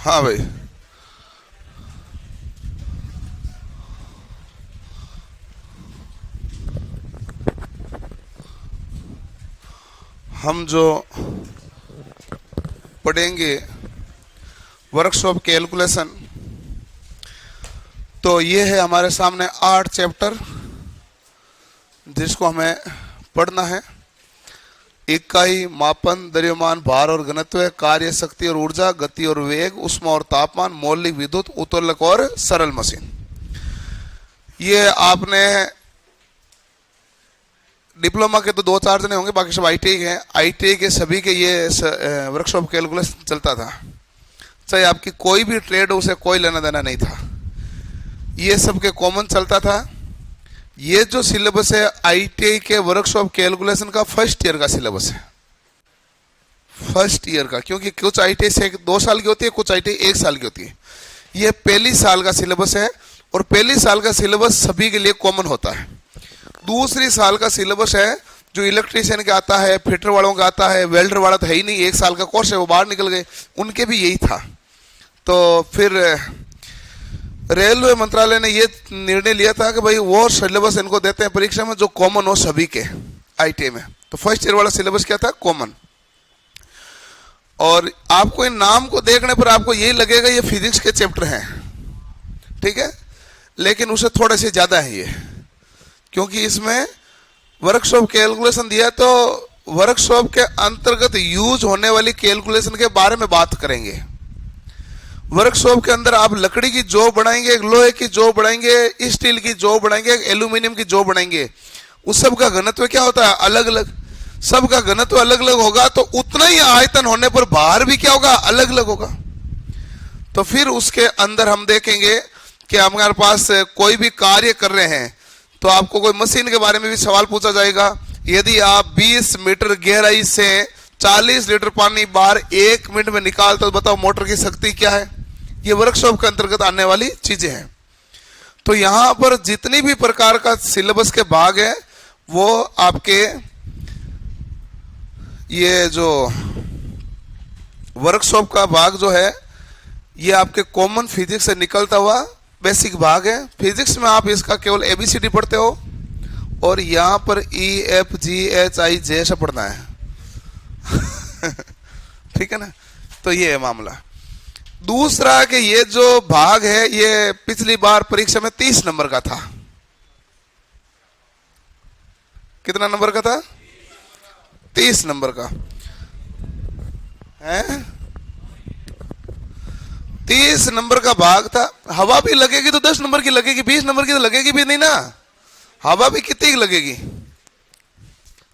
हाँ भाई, हम जो पढ़ेंगे वर्कशॉप कैलकुलेशन, तो ये है हमारे सामने 8 चैप्टर जिसको हमें पढ़ना है। इकाई, मापन, द्रव्यमान, भार और घनत्व, कार्य शक्ति और ऊर्जा, गति और वेग, ऊष्मा और तापमान, मौलिक विद्युत, उत्तोलक और सरल मशीन। ये आपने डिप्लोमा के तो 2-4 जने होंगे, बाकी सब आईटीआई के हैं। आईटीआई के सभी के ये वर्कशॉप कैलकुलेशन चलता था, चाहे आपकी कोई भी ट्रेड हो, उसे कोई लेना देना नहीं था, ये सबके कॉमन चलता था। ये जो सिलेबस है आईटीआई के वर्कशॉप कैलकुलेशन का फर्स्ट ईयर का सिलेबस है, फर्स्ट ईयर का, क्योंकि कुछ आईटीआई से 2 साल की होती है, कुछ आईटीआई 1 साल की होती है। ये पहली साल का सिलेबस है और पहली साल का सिलेबस सभी के लिए कॉमन होता है। दूसरी साल का सिलेबस है जो इलेक्ट्रीशियन का आता है, फिटर वालों का आता है, वेल्डर वाला तो है ही नहीं, 1 साल का कोर्स है, वो बाहर निकल गए, उनके भी यही था। तो फिर रेलवे मंत्रालय ने ये निर्णय लिया था कि भाई वो सिलेबस इनको देते हैं परीक्षा में जो कॉमन हो सभी के आईटीआई में। तो फर्स्ट ईयर वाला सिलेबस क्या था? कॉमन। और आपको इन नाम को देखने पर आपको यही लगेगा ये फिजिक्स के चैप्टर हैं, ठीक है, लेकिन उससे थोड़े से ज्यादा है ये, क्योंकि इसमें वर्कशॉप कैलकुलेशन दिया है, तो वर्कशॉप के अंतर्गत यूज होने वाली कैलकुलेशन के बारे में बात करेंगे। वर्कशॉप के अंदर आप लकड़ी की जॉब बनाएंगे, एक लोहे की जॉब बनाएंगे, स्टील की जॉब बनाएंगे, एक एल्यूमिनियम की जॉब बनाएंगे, उस सब का घनत्व क्या होता है? अलग अलग। सब का घनत्व अलग अलग होगा तो उतना ही आयतन होने पर भार भी क्या होगा? अलग अलग होगा। तो फिर उसके अंदर हम देखेंगे कि हमारे पास कोई भी कार्य कर रहे हैं तो आपको कोई मशीन के बारे में भी सवाल पूछा जाएगा। यदि आप 20 मीटर गहराई से 40 लीटर पानी बाहर 1 मिनट में निकालते हो, बताओ मोटर की शक्ति क्या है? ये वर्कशॉप के अंतर्गत आने वाली चीजें हैं। तो यहां पर जितनी भी प्रकार का सिलेबस के भाग है वो आपके ये जो वर्कशॉप का भाग जो है ये आपके कॉमन फिजिक्स से निकलता हुआ बेसिक भाग है। फिजिक्स में आप इसका केवल एबीसीडी पढ़ते हो और यहां पर EFGHI ऐसा पढ़ना है ठीक है ना। तो ये है मामला। दूसरा कि ये जो भाग है ये पिछली बार परीक्षा में 30 नंबर का था। कितना नंबर का था? 30 नंबर का है। 30 नंबर का भाग था। हवा भी लगेगी तो 10 नंबर की लगेगी, 20 नंबर की तो लगेगी भी नहीं ना। हवा भी कितनी की लगेगी?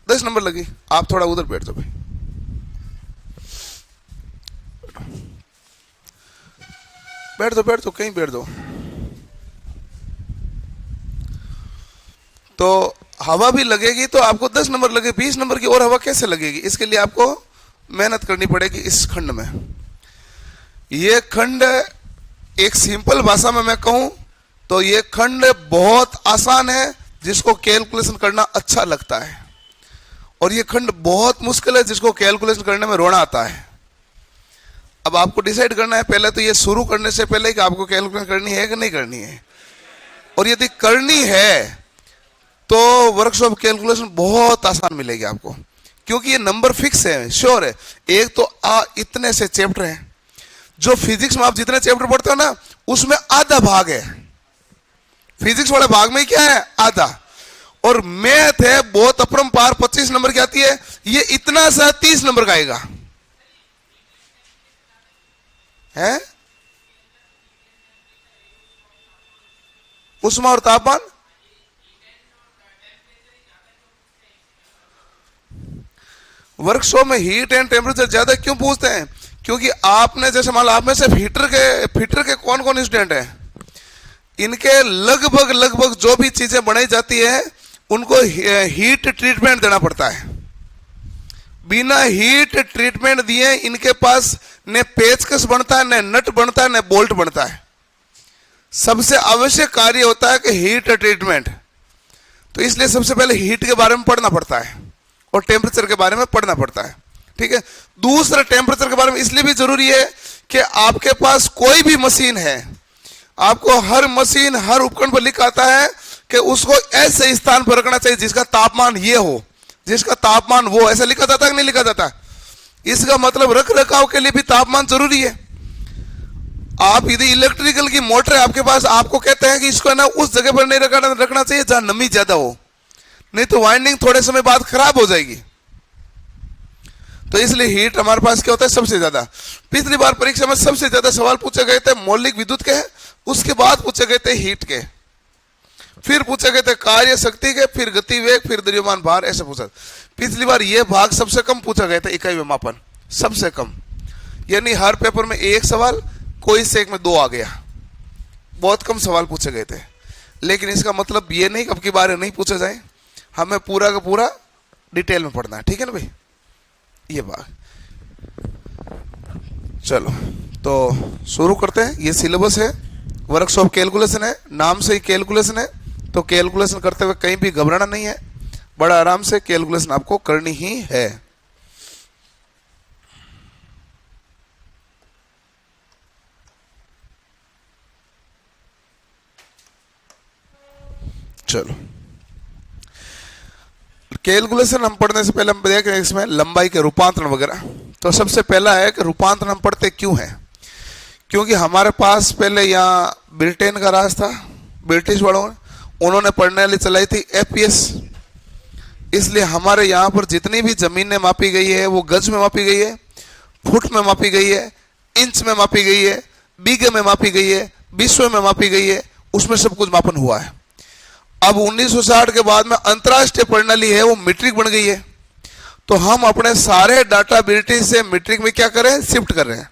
10 नंबर लगी। आप थोड़ा उधर बैठ जाओ भाई। बैठ दो कहीं बैठ दो। तो हवा भी लगेगी तो आपको 10 नंबर लगे, 20 नंबर की और हवा कैसे लगेगी? इसके लिए आपको मेहनत करनी पड़ेगी। इस खंड में ये खंड एक सिंपल भाषा में मैं कहूं तो ये खंड बहुत आसान है जिसको कैलकुलेशन करना अच्छा लगता है, और ये खंड बहुत मुश्किल है जिसको कैलकुलेशन करने में रोना आता है। अब आपको डिसाइड करना है पहले तो ये शुरू करने से पहले कि आपको कैलकुलेशन करनी है कि नहीं करनी है। और यदि करनी है तो वर्कशॉप कैलकुलेशन बहुत आसान मिलेगी आपको, क्योंकि ये नंबर फिक्स है, श्योर है। एक तो इतने से चैप्टर हैं। जो फिजिक्स में आप जितने चैप्टर पढ़ते हो ना उसमें आधा भाग है। फिजिक्स वाले भाग में क्या है? आधा। और मैथ है बहुत अपरंपार 25 नंबर की आती है, ये इतना सा 30 नंबर का आएगा है। ऊष्मा और तापमान, वर्कशॉप में हीट एंड टेम्परेचर ज्यादा क्यों पूछते हैं? क्योंकि आपने जैसे मान लो आप में से फिटर के कौन कौन स्टूडेंट हैं, इनके लगभग जो भी चीजें बनाई जाती है उनको हीट ट्रीटमेंट देना पड़ता है। बिना हीट ट्रीटमेंट दिए इनके पास न पेचकस बनता है, न नट बनता है, न बोल्ट बनता है। सबसे आवश्यक कार्य होता है कि हीट ट्रीटमेंट। तो इसलिए सबसे पहले हीट के बारे में पढ़ना पड़ता है और टेम्परेचर के बारे में पढ़ना पड़ता है, ठीक है। दूसरा टेम्परेचर के बारे में इसलिए भी जरूरी है कि आपके पास कोई भी मशीन है, आपको हर मशीन हर उपकरण पर लिखा आता है कि उसको ऐसे स्थान पर रखना चाहिए जिसका तापमान ये हो, जिसका तापमान वो, ऐसा लिखा जाता है कि नहीं लिखा जाता? इसका मतलब रख रखाव के लिए भी तापमान जरूरी है। आप यदि इलेक्ट्रिकल की मोटर है आपके पास, आपको कहते हैं कि इसको ना उस जगह पर नहीं रखना चाहिए जहां नमी ज्यादा हो, नहीं तो वाइंडिंग थोड़े समय बाद खराब हो जाएगी। तो इसलिए हीट हमारे पास क्या होता है सबसे ज्यादा। पिछली बार परीक्षा में सबसे ज्यादा सवाल पूछे गए थे मौलिक विद्युत के, उसके बाद पूछे गए थे हीट के, फिर पूछे गए थे कार्य शक्ति के, फिर गति वेग, फिर द्रव्यमान भार, ऐसे पूछा। पिछली बार यह भाग सबसे कम पूछा गया था, इकाई मापन सबसे कम, यानी हर पेपर में एक सवाल, कोई से एक में 2 आ गया, बहुत कम सवाल पूछे गए थे। लेकिन इसका मतलब ये नहीं अब की बार नहीं पूछे जाए, हमें पूरा का पूरा डिटेल में पढ़ना है, ठीक है ना भाई। ये बात, चलो तो शुरू करते हैं। ये सिलेबस है, वर्कशॉप कैलकुलेशन है, नाम से ही कैलकुलेशन है, तो कैलकुलेशन करते हुए कहीं भी घबराना नहीं है, बड़ा आराम से कैलकुलेशन आपको करनी ही है। चलो, कैलकुलेशन हम पढ़ने से पहले हम देखें इसमें लंबाई के रूपांतरण वगैरह। तो सबसे पहला है कि रूपांतरण हम पढ़ते क्यों हैं, क्योंकि हमारे पास पहले यहाँ ब्रिटेन का राज था, ब्रिटिश वालों ने, उन्होंने पढ़ने वाली चलाई थी एपीएस। इसलिए हमारे यहाँ पर जितनी भी जमीनें मापी गई है वो गज में मापी गई है, फुट में मापी गई है, इंच में मापी गई है, बीघे में मापी गई है, विश्व में मापी गई है, उसमें सब कुछ मापन हुआ है। अब 1960 के बाद में अंतरराष्ट्रीय प्रणाली है वो मीट्रिक बन गई है, तो हम अपने सारे डाटा ब्रिटिश से मीट्रिक में क्या करें, शिफ्ट कर रहे हैं।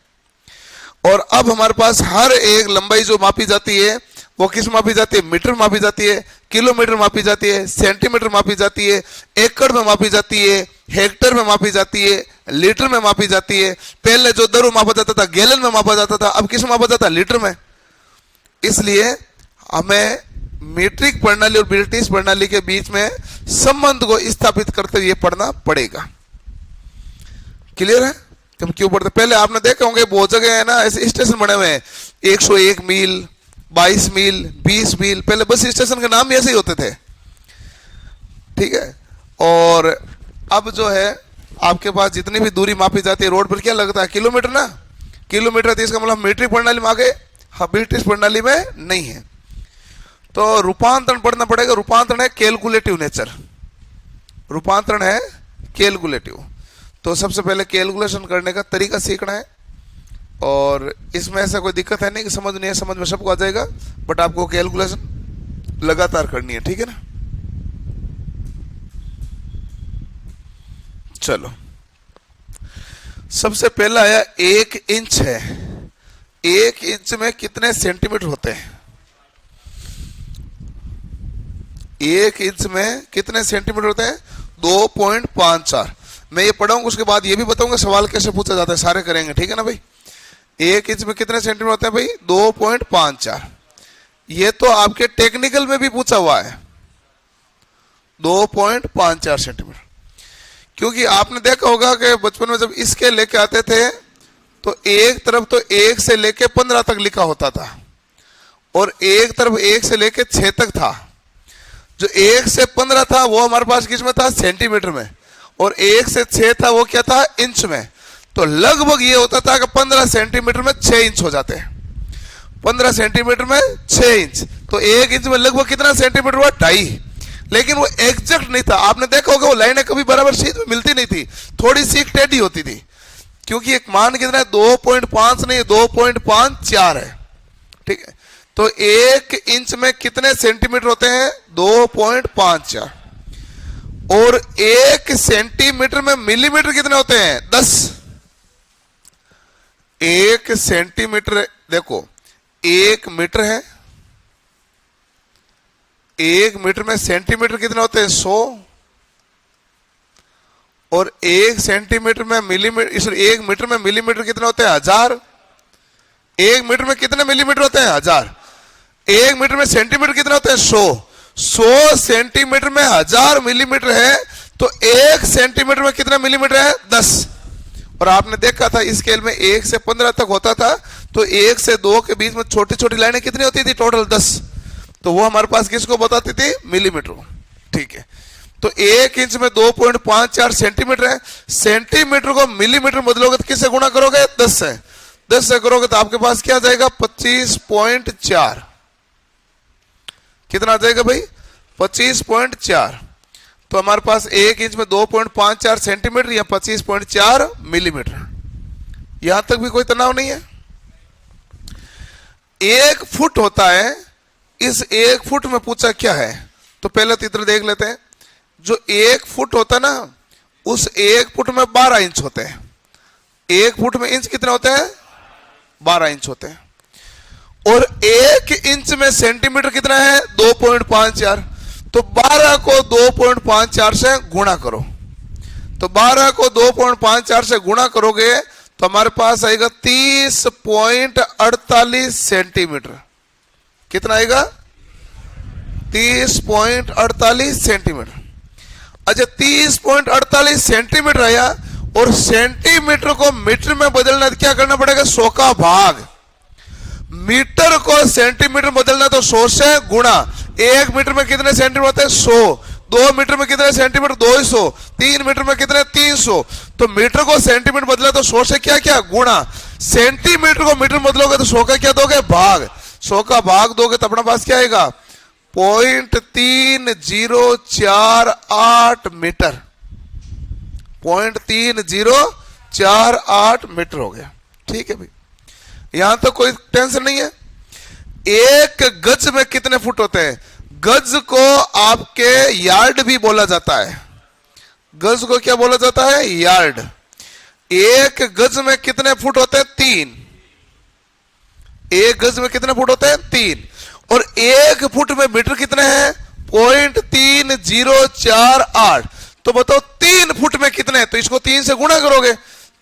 और अब हमारे पास हर एक लंबाई जो मापी जाती है वो किस मापी जाती है, मीटर मापी जाती है, किलोमीटर मापी जाती है, सेंटीमीटर मापी जाती है, एकड़ में मापी जाती है, हेक्टर में मापी जाती है, लीटर में मापी जाती है। पहले जो दर मापा जाता था गैलन में मापा जाता था, अब किस में मापा जाता है, लीटर में। इसलिए हमें मीट्रिक प्रणाली और ब्रिटिश प्रणाली के बीच में संबंध को स्थापित करते हुए पढ़ना पड़ेगा। क्लियर है हम क्यों पढ़ते? पहले आपने देखे होंगे बहुत जगह है ना ऐसे स्टेशन बने हुए हैं, 101 मील, 22 मील, 20 मील, पहले बस स्टेशन के नाम ऐसे ही होते थे, ठीक है। और अब जो है आपके पास जितनी भी दूरी मापी जाती है रोड पर क्या लगता है, किलोमीटर ना, किलोमीटर। तो इसका मतलब मीट्रिक प्रणाली में आ गए, हाँ ब्रिटिश प्रणाली में नहीं है। तो रूपांतरण पढ़ना पड़ेगा। रूपांतरण है कैलकुलेटिव नेचर, रूपांतरण है कैलकुलेटिव। तो सबसे पहले कैलकुलेशन करने का तरीका सीखना है, और इसमें ऐसा कोई दिक्कत है नहीं कि समझ नहीं है, समझ में सबको आ जाएगा, बट आपको कैलकुलेशन लगातार करनी है, ठीक है ना। चलो, सबसे पहला आया 1 इंच है। 1 इंच में कितने सेंटीमीटर होते हैं? 1 इंच में कितने सेंटीमीटर होते हैं? 2.54। मैं ये पढ़ाऊंगा, उसके बाद ये भी बताऊंगा सवाल कैसे पूछा जाता है, सारे करेंगे, ठीक है ना भाई। 1 इंच में कितने सेंटीमीटर होते हैं भाई? 2.54। ये तो आपके टेक्निकल में भी पूछा हुआ है 2.54 सेंटीमीटर। क्योंकि आपने देखा होगा कि बचपन में जब इसके लेके आते थे तो एक तरफ तो 1 से लेके 15 तक लिखा होता था, और एक तरफ 1 से लेके 6 तक था। जो 1 से 15 था वो हमारे पास किस में था? सेंटीमीटर में। और 1 से 6 था वो क्या था? इंच में। तो लगभग ये होता था कि 15 सेंटीमीटर में 6 इंच हो जाते हैं। 15 सेंटीमीटर में 6 इंच, तो 1 इंच में लगभग कितना सेंटीमीटर हुआ? 2.5। लेकिन वो एग्जैक्ट नहीं था। आपने देखा होगा वो लाइनें कभी बराबर सीध में मिलती नहीं थी, थोड़ी सी टेढ़ी होती थी, क्योंकि एक मान कितना है? 2.5 नहीं, 2.54 है, ठीक है। तो 1 इंच में कितने सेंटीमीटर होते हैं? 2.54। और 1 सेंटीमीटर में मिलीमीटर कितने होते हैं? 10। 1 सेंटीमीटर, देखो 1 मीटर है, 1 मीटर में सेंटीमीटर कितने होते हैं? 100। और 1 सेंटीमीटर में मिलीमीटर, 1 मीटर में मिलीमीटर कितने होते हैं? 1000। 1 मीटर में कितने मिलीमीटर होते हैं? 1000। 1 मीटर में सेंटीमीटर कितने होते हैं? 100। 100 सेंटीमीटर में 1000 मिलीमीटर है, तो 1 सेंटीमीटर में कितना मिलीमीटर है? 10। और आपने देखा था इस स्केल में 1 से 15 तक होता था, तो 1 से 2 के बीच में छोटी छोटी लाइनें कितनी होती थी? टोटल 10। तो वो हमारे पास किसको बताती थी? मिलीमीटर को। ठीक है, तो 1 इंच में 2.54 सेंटीमीटर है। सेंटीमीटर को मिलीमीटर बदलोगे तो किससे गुणा करोगे? 10 से। 10 से करोगे तो आपके पास क्या आ जाएगा? 25.4। कितना आ जाएगा भाई? 25.4। तो हमारे पास 1 इंच में 2.54 सेंटीमीटर या 25.4 मिलीमीटर। यहां तक भी कोई तनाव नहीं है। 1 फुट होता है, इस 1 फुट में पूछा क्या है? तो पहले चित्र देख लेते हैं। जो 1 फुट होता है ना, उस 1 फुट में 12 इंच होते हैं। 1 फुट में इंच कितने होते हैं? 12 इंच होते हैं। और 1 इंच में सेंटीमीटर कितना है? 2.54। तो 12 को 2.54 से गुणा करो। तो 12 को 2.54 से गुणा करोगे तो हमारे पास आएगा 30.48 सेंटीमीटर। कितना आएगा? 30.48 सेंटीमीटर। अच्छा, 30.48 सेंटीमीटर आया, और सेंटीमीटर को मीटर में बदलना तो क्या करना पड़ेगा? 100 का भाग। मीटर को सेंटीमीटर बदलना तो 100 से गुणा। 1 मीटर में कितने सेंटीमीटर होते हैं? 100। 2 मीटर में कितने सेंटीमीटर? 200। 3 मीटर में कितने? 300। तो मीटर को सेंटीमीटर बदला तो 100 से क्या क्या? गुणा। सेंटीमीटर को मीटर बदलोगे तो 100 का क्या दोगे? भाग। 100 का भाग दोगे तो अपना पास क्या आएगा? 0.3048 मीटर। 0.3048 मीटर हो गया। ठीक है भाई, यहां तो कोई टेंशन नहीं है। 1 गज में कितने फुट होते हैं? गज को आपके यार्ड भी बोला जाता है। गज को क्या बोला जाता है? यार्ड। 1 गज में कितने फुट होते हैं? 3। 1 गज में कितने फुट होते हैं? 3। और 1 फुट में मीटर कितने हैं? 0.3048। तो बताओ 3 फुट में कितने? तो इसको 3 से गुणा करोगे।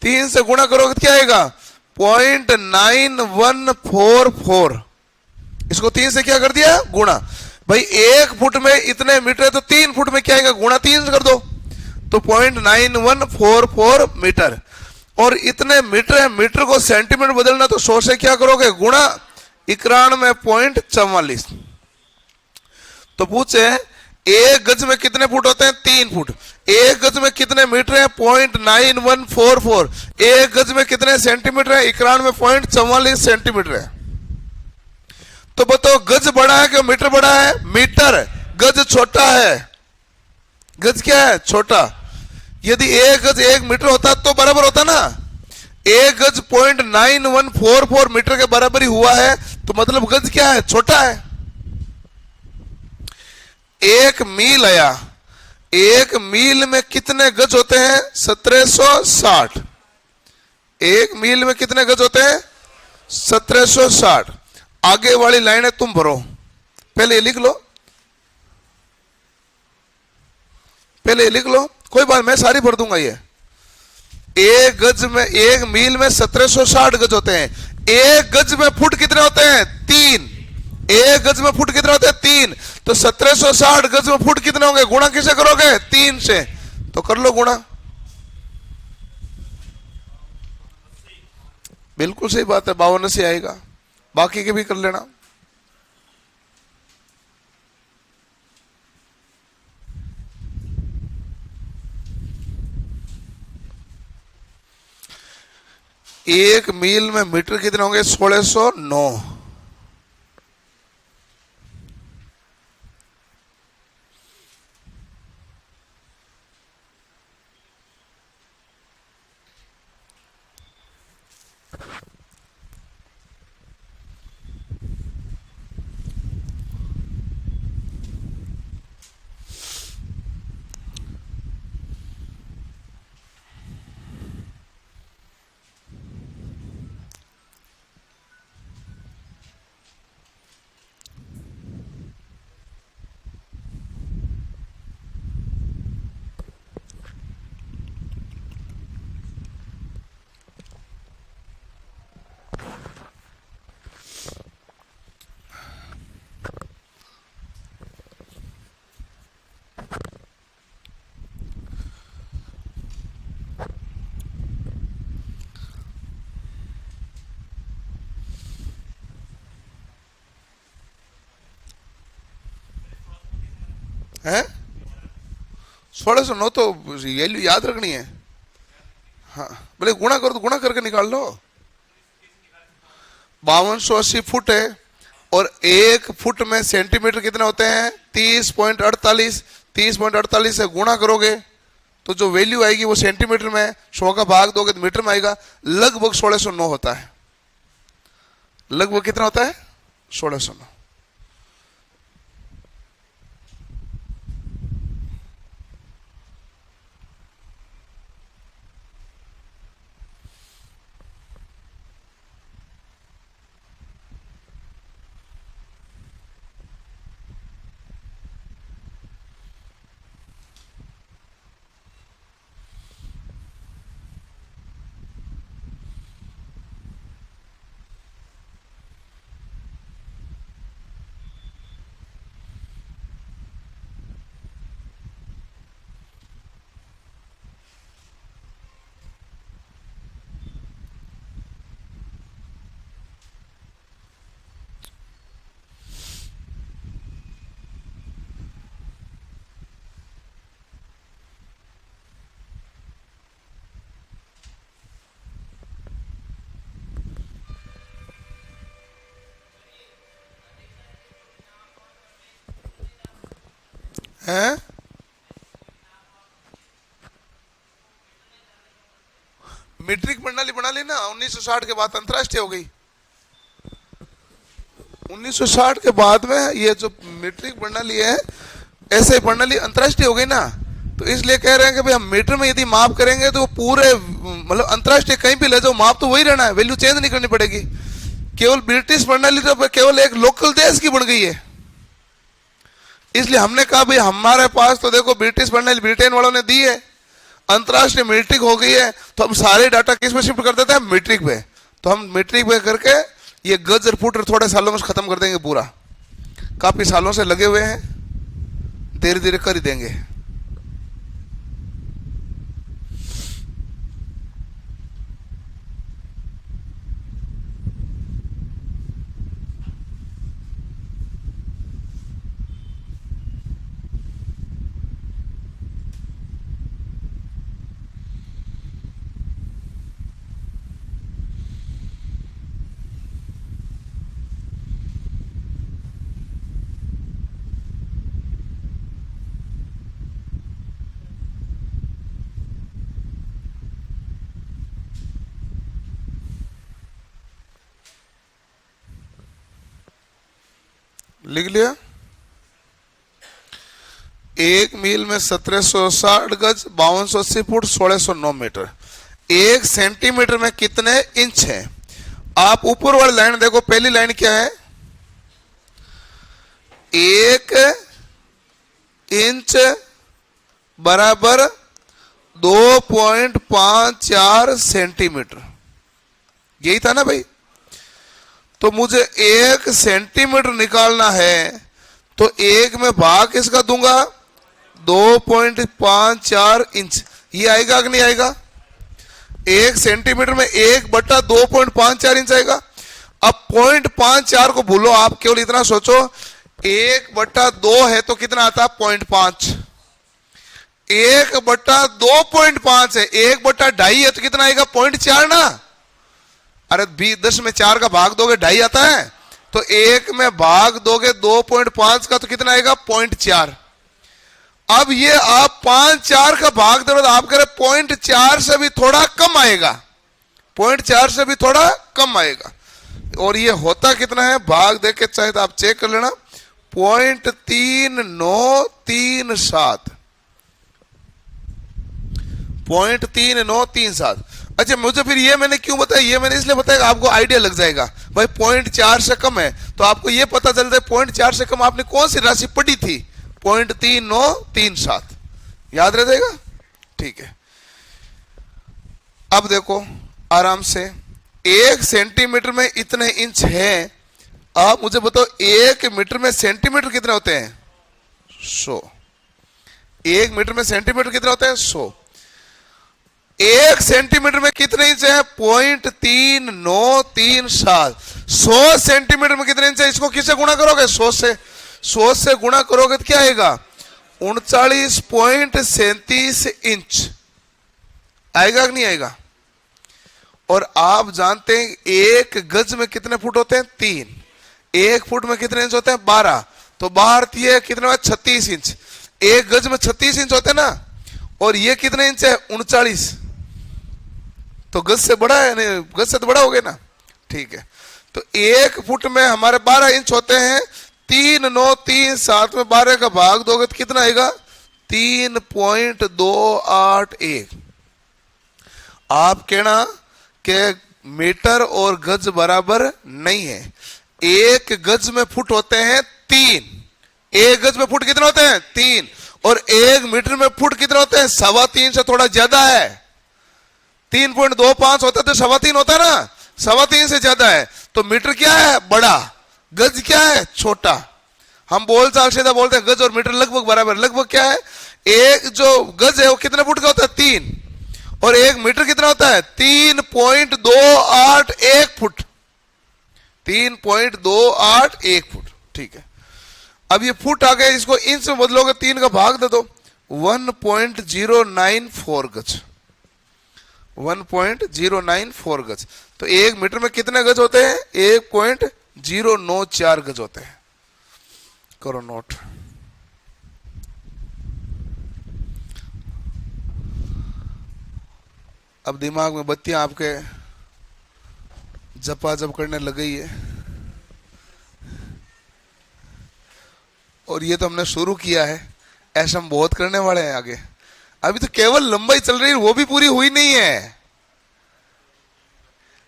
3 से गुणा करोगे तो क्या आएगा? 0.9144। इसको 3 से क्या कर दिया? गुणा। भाई 1 फुट में इतने मीटर है, तो 3 फुट में क्या आएगा? गुणा 3 कर दो, तो 0.9144 मीटर। और इतने मीटर है, मीटर को सेंटीमीटर बदलना तो 100 से क्या करोगे? गुणा। 91.44। तो पूछे 1 गज में कितने फुट होते हैं? 3 फुट। 1 गज में कितने मीटर है? 0.9144। 1 गज में कितने सेंटीमीटर है? 91.44 सेंटीमीटर है। तो बताओ गज बड़ा है कि मीटर बड़ा है? मीटर। गज छोटा है। गज क्या है? छोटा। यदि 1 गज 1 मीटर होता तो बराबर होता ना। 1 गज 0.9144 मीटर के बराबर ही हुआ है, तो मतलब गज क्या है? छोटा है। 1 मील आया। 1 मील में कितने गज होते हैं? 1760। 1 मील में कितने गज होते हैं? 1760। आगे वाली लाइनें तुम भरो। पहले लिख लो, पहले लिख लो, कोई बात, मैं सारी भर दूंगा ये। 1 गज में 1 मील में 1760 गज होते हैं। 1 गज में फुट कितने होते हैं? 3। 1 गज में फुट कितने होते हैं? 3। तो 1760 गज में फुट कितने होंगे? गुणा किसे करोगे? 3 से। तो कर लो गुणा। बिल्कुल सही बात है, 52 से आएगा। बाकी के भी कर लेना। एक मील में मीटर कितने होंगे? 1609। है 1609 तो वैल्यू याद रखनी है। हाँ बोले गुणा करो तो गुणा करके निकाल लो। 5280 फुट है और 1 फुट में सेंटीमीटर कितने होते हैं 30.48। 30.48 से गुणा करोगे तो जो वैल्यू आएगी वो सेंटीमीटर में, 100 का भाग दोगे तो मीटर में आएगा। लगभग 1609 होता है। लगभग कितना होता है 1609। है मीट्रिक प्रणाली बना ली ना 1960 के बाद अंतरराष्ट्रीय हो गई। 1960 के बाद में ये जो मीट्रिक प्रणाली है ऐसे प्रणाली अंतरराष्ट्रीय हो गई ना, तो इसलिए कह रहे हैं कि भाई हम मीटर में यदि माप करेंगे तो पूरे मतलब अंतरराष्ट्रीय कहीं भी ले जाओ माप तो वही रहना है, वैल्यू चेंज नहीं करनी पड़ेगी। केवल ब्रिटिश प्रणाली तो केवल एक लोकल देश की बन गई है। इसलिए हमने कहा भाई हमारे पास तो देखो ब्रिटिश प्रणाली ब्रिटेन वालों ने दी है, अंतरराष्ट्रीय मीट्रिक हो गई है, तो हम सारे डाटा किस में शिफ्ट कर देते हैं मीट्रिक पे। तो हम मीट्रिक पे करके ये गज और फुट थोड़े सालों में खत्म कर देंगे पूरा। काफी सालों से लगे हुए हैं, धीरे धीरे कर ही देंगे। लिख लिया। 1 मील में 1760 गज 5280 फुट 1609 मीटर। 1 सेंटीमीटर में कितने इंच है? आप ऊपर वाली लाइन देखो, पहली लाइन क्या है 1 इंच बराबर 2.54 सेंटीमीटर, यही था ना भाई। तो मुझे 1 सेंटीमीटर निकालना है तो 1 में भाग किसका दूंगा 2.54 इंच। ये आएगा कि नहीं आएगा? 1 सेंटीमीटर में 1/2.54 इंच आएगा। अब 0.54 को भूलो, आप केवल इतना सोचो 1/2 है तो कितना आता है 0.5। 1/2.5 है, 1/2.5 है तो कितना आएगा 0.4 ना। अरे 10 में 4 का भाग दोगे 2.5 आता है, तो 1 में भाग दोगे 2.5 का तो कितना आएगा 0.4। अब ये आप 5-4 का भाग दो तो आप कह रहे 0.4 से भी थोड़ा कम आएगा, 0.4 से भी थोड़ा कम आएगा। और ये होता कितना है भाग देख के चाहे तो आप चेक कर लेना 0.3937, 0.3937। अच्छा मुझे फिर ये मैंने क्यों बताया, ये मैंने इसलिए बताया आपको आइडिया लग जाएगा भाई 0.4 से कम है तो आपको ये पता चलता है 0.4 से कम आपने कौन सी राशि पढ़ी थी 0.3937, याद रह जाएगा। ठीक है, अब देखो आराम से 1 सेंटीमीटर में इतने इंच है। आप मुझे बताओ 1 मीटर में सेंटीमीटर कितने होते हैं 100। 1 मीटर में सेंटीमीटर कितने होते हैं 100। 1 सेंटीमीटर में कितने इंच है 0.3937। 100 सेंटीमीटर में कितने इंच है, इसको किससे गुणा करोगे 100 से। 100 से गुणा करोगे तो क्या आएगा 39.37 इंच आएगा कि नहीं आएगा? और आप जानते हैं एक गज में कितने फुट होते हैं? 3। एक फुट में कितने इंच होते हैं? 12। तो बाहर ये कितने में? 36 इंच। एक गज में 36 इंच होते हैं ना, और ये कितने इंच है? 39। तो गज से बड़ा है, नहीं गज से तो बड़ा हो गया ना, ठीक है। तो एक फुट में हमारे 12 इंच होते हैं। 3 9 3 7 में 12 का भाग दोगे तो कितना आएगा? 3.281। आप कहना कि मीटर और गज बराबर नहीं है। एक गज में फुट होते हैं 3। एक गज में फुट कितने होते हैं? 3। और एक मीटर में फुट कितने होते हैं? 3.25 से थोड़ा ज्यादा है। 3.25 होता तो 3.25 होता ना, 3.25 से ज्यादा है। तो मीटर क्या है? बड़ा। गज क्या है? छोटा। हम बोलचाल सीधा बोलते हैं गज और मीटर लगभग बराबर। लगभग क्या है? एक जो गज है वो कितने फुट का होता है? 3। और एक मीटर कितना होता है? 3.281 फुट। 3.281 फुट, ठीक है। अब ये फुट आ गया, इसको इंच में बदलोगे 3 का भाग दे दो। 1.094 गज। 1.094 गज। तो एक मीटर में कितने गज होते हैं? 1.094 गज होते हैं। करो नोट। अब दिमाग में बत्तियां आपके जपाजप करने लग गई है। और ये तो हमने शुरू किया है, ऐसा हम बहुत करने वाले हैं आगे। अभी तो केवल लंबाई चल रही है, वो भी पूरी हुई नहीं है।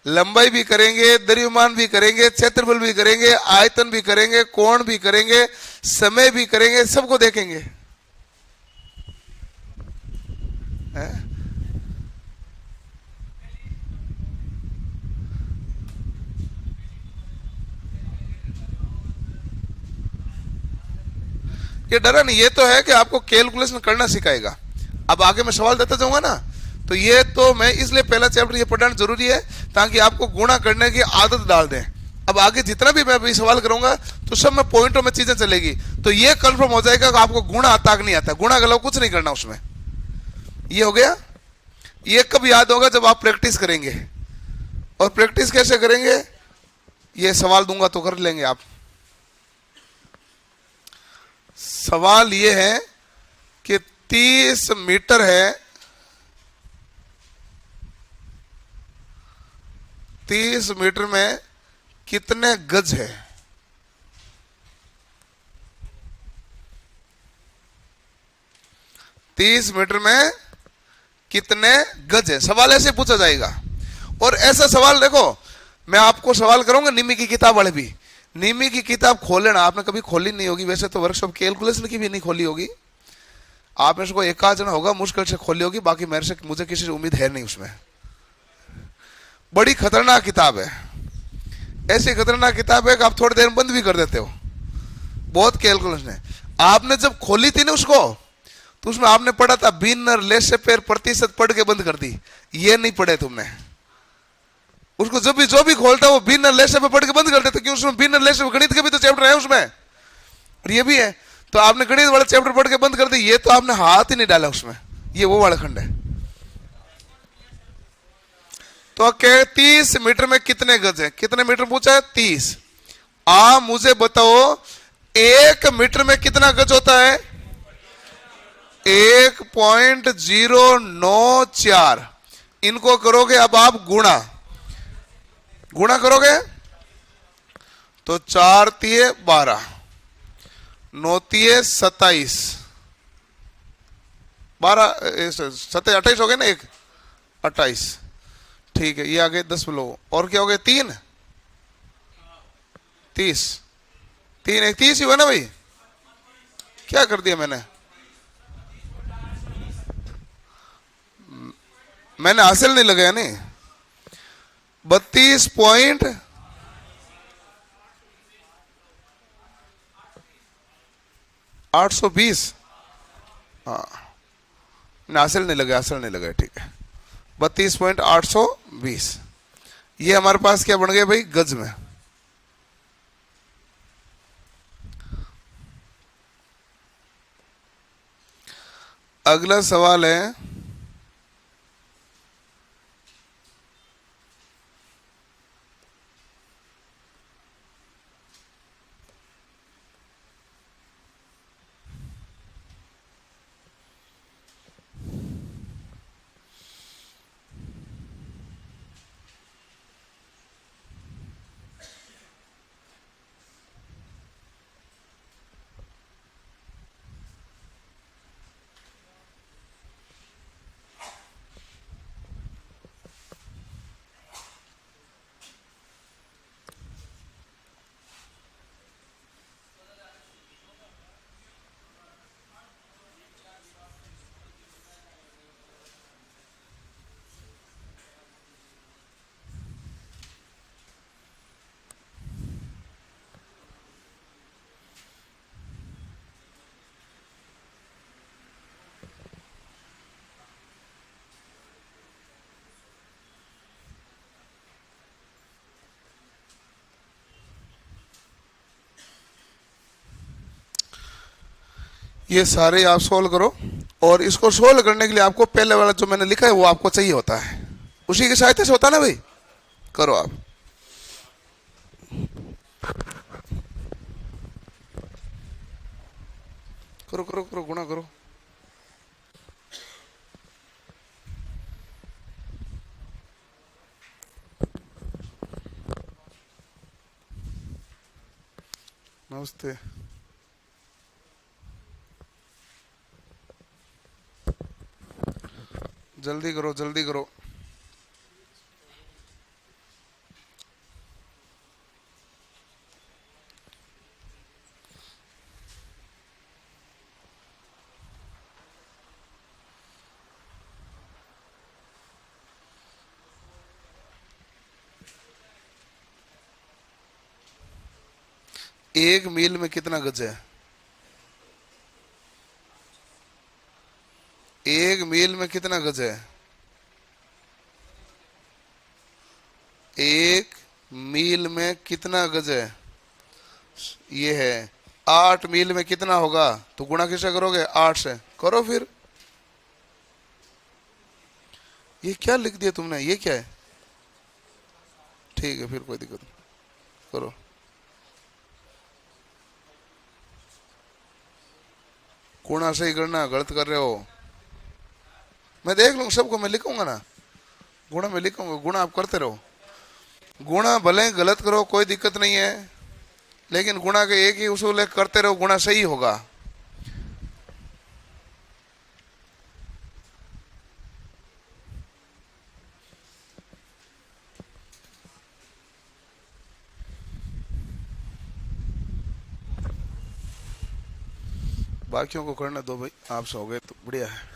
लंबाई भी करेंगे, द्रव्यमान भी करेंगे, क्षेत्रफल भी करेंगे, आयतन भी करेंगे, कोण भी करेंगे, समय भी करेंगे, सबको देखेंगे। है? ये डरा नहीं, ये तो है कि आपको कैलकुलेशन करना सिखाएगा। अब आगे मैं सवाल देता जाऊंगा ना, तो ये तो मैं इसलिए पहला चैप्टर ये पढ़ाना जरूरी है ताकि आपको गुणा करने की आदत डाल दें। अब आगे जितना भी मैं भी सवाल करूंगा तो सब में पॉइंटों में चीजें चलेगी, तो ये कंफर्म हो जाएगा कि आपको गुणा आता कि नहीं आता। गुणा के अलावा कुछ नहीं करना उसमें। ये हो गया। ये कब याद होगा? जब आप प्रैक्टिस करेंगे। और प्रैक्टिस कैसे करेंगे? ये सवाल दूंगा तो कर लेंगे आप। सवाल ये है कि 30 मीटर है, 30 मीटर में कितने गज है? तीस मीटर में कितने गज है? सवाल ऐसे पूछा जाएगा। और ऐसा सवाल देखो, मैं आपको सवाल करूंगा निमी की किताब वाले भी। निमी की किताब खोल लेना, आपने कभी खोली नहीं होगी, वैसे तो वर्कशॉप कैलकुलेशन की भी नहीं खोली होगी। आप में से कोई एक आध जन होगा मुश्किल से खोली होगी, बाकी मेरे से मुझे किसी से उम्मीद है नहीं। उसमें बड़ी खतरनाक किताब है। ऐसी खतरनाक किताब है कि आप थोड़ी देर में बंद भी कर देते हो। बहुत कैलकुलेशन है। आपने जब खोली थी ना उसको, तो उसमें आपने पढ़ा था बिनर लेसे पेर प्रतिशत पढ़ के बंद कर दी। ये नहीं पढ़े तुमने। उसको जब भी जो भी खोलता वो बिनर लेसे पे पढ़ के बंद कर देते, क्योंकि उसमें बिनर लेसे गणित के भी तो चैप्टर है उसमें, और ये भी है। तो आपने गणित वाला चैप्टर पढ़ के बंद कर दी। ये तो आपने हाथ ही नहीं डाला उसमें। ये वो वाला खंड है। तो क्या 30 मीटर में कितने गज है? कितने मीटर पूछा है? 30। मुझे बताओ 1 मीटर में कितना गज होता है? 1.094। इनको करोगे अब आप गुणा करोगे तो 4 तिये 12, 9 तिये 27, 12 27 28 हो गए ना, 1 28, ठीक है। ये आगे 10 लो, और क्या हो गया? 3 30, 3 1 30 ही हुआ ना भाई। क्या कर दिया मैंने हासिल नहीं लगाया नहीं। 32.820। हाँ, हासिल नहीं लगा, ठीक है। 32.820। ये हमारे पास क्या बन गया भाई? गज में। अगला सवाल है, ये सारे आप सोल्व करो, और इसको सोल्व करने के लिए आपको पहले वाला जो मैंने लिखा है वो आपको चाहिए होता है, उसी की सहायता से होता है ना भाई। करो आप। करो करो करो, गुणा करो। नमस्ते। जल्दी करो जल्दी करो। एक मील में कितना गज है? एक मील में कितना गज है? एक मील में कितना गज है? ये है। 8 मील में कितना होगा? तो गुणा किससे करोगे? 8 से। करो फिर। ये क्या लिख दिया तुमने? ये क्या है? ठीक है, फिर कोई दिक्कत नहीं, करो। गुणा से ही करना, गलत कर रहे हो। मैं देख लूंगा सबको, मैं लिखूंगा ना। गुणा में लिखूंगा, गुणा आप करते रहो। गुणा भले गलत करो, कोई दिक्कत नहीं है, लेकिन गुणा के एक ही उसूल है, करते रहो, गुणा सही होगा। बाकियों को करने दो भाई, आपसे हो गए तो बढ़िया है।